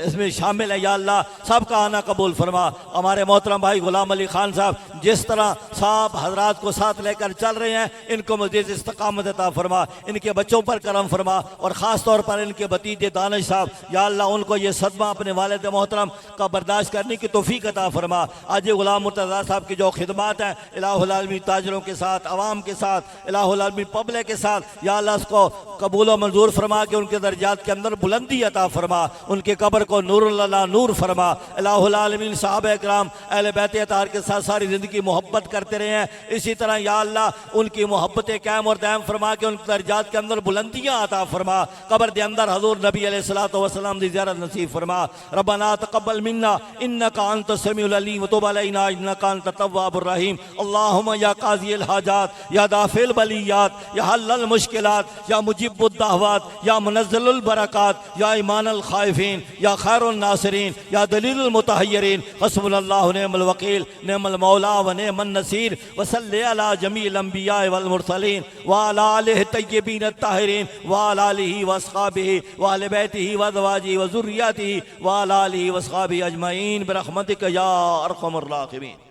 इसमें शामिल हैं, या अल्लाह सबका आना कबूल फरमा। हमारे मोहतरम भाई गुलाम अली खान साहब जिस तरह साहब हजरात को साथ लेकर चल रहे हैं, इनको मज़ीद इस्तक़ामत अता फरमा, इनके बच्चों पर करम फरमा, और ख़ास तौर पर इनके भतीजे दानिश साहब, या अल्लाह उनको ये सदमा अपने वालिद मोहतरम का बर्दाश्त करने की तौफीक अता फरमा। आज गुलाम मुर्तज़ा साहब की जो खिदमात हैं इलाहुल आलमीन ताजरों के साथ, अवाम के साथ, इलाहुल आलमीन पब्लिक के साथ, या अल्लाह उसको कबूल और मंजूर फरमा के उनके दर्जात के अंदर बुलंदी अता फरमा, उनके कब्र को नूरुल्लाह नूर फरमा। इलाहुल आलमीन साहब इकराम अहले बैत अतहार के साथ सारी ज़िंदगी मोहब्बत करते रहे हैं, इसी तरह या अल्लाह उनकी मोहब्बत कायम और दायम फरमा के उनके दर्जात के अंदर बुलंदियाँ अता फरमा। कब्र के अंदर हजूर नबी अलैहिस्सलातु वस्सलाम दी ज़ियारत नसीब फरमा। रब्बना तक़ब्बल मिन्ना इन्नका अंतस समीउल अलीम व तुब अलैना इन्नका अंतत तव्वाबुर रहीम। अल्लाहुम्मा या क़ाज़ियल हाजात, या दाफ़िल बलियात, या हल्लल मुश्किलात, या मुजीबुद दाअवात, या मुनज़्ज़िलुल बरकात, या ईमानल ख़ाइफ़ीन, या खैरुन नासिरीन, या दलीलुल मुतहय्यरीन। हस्बुनल्लाहु निअमल वकील, निअमल मौला व निअमन नसीर। व सल्लि अला जमील अंबिया वल मुरसलीन व अला आलिहि तय्यबीन अत्ताहिरीन व अला आलिहि व अस्हाबिहि व अहले बैतिहि व अज़वाजिहि व ज़ुर्रिय्यतिहि व अला आलिहि व अस्हाबिहि अजमईन बिरहमतिका या अरहमर राहिमीन।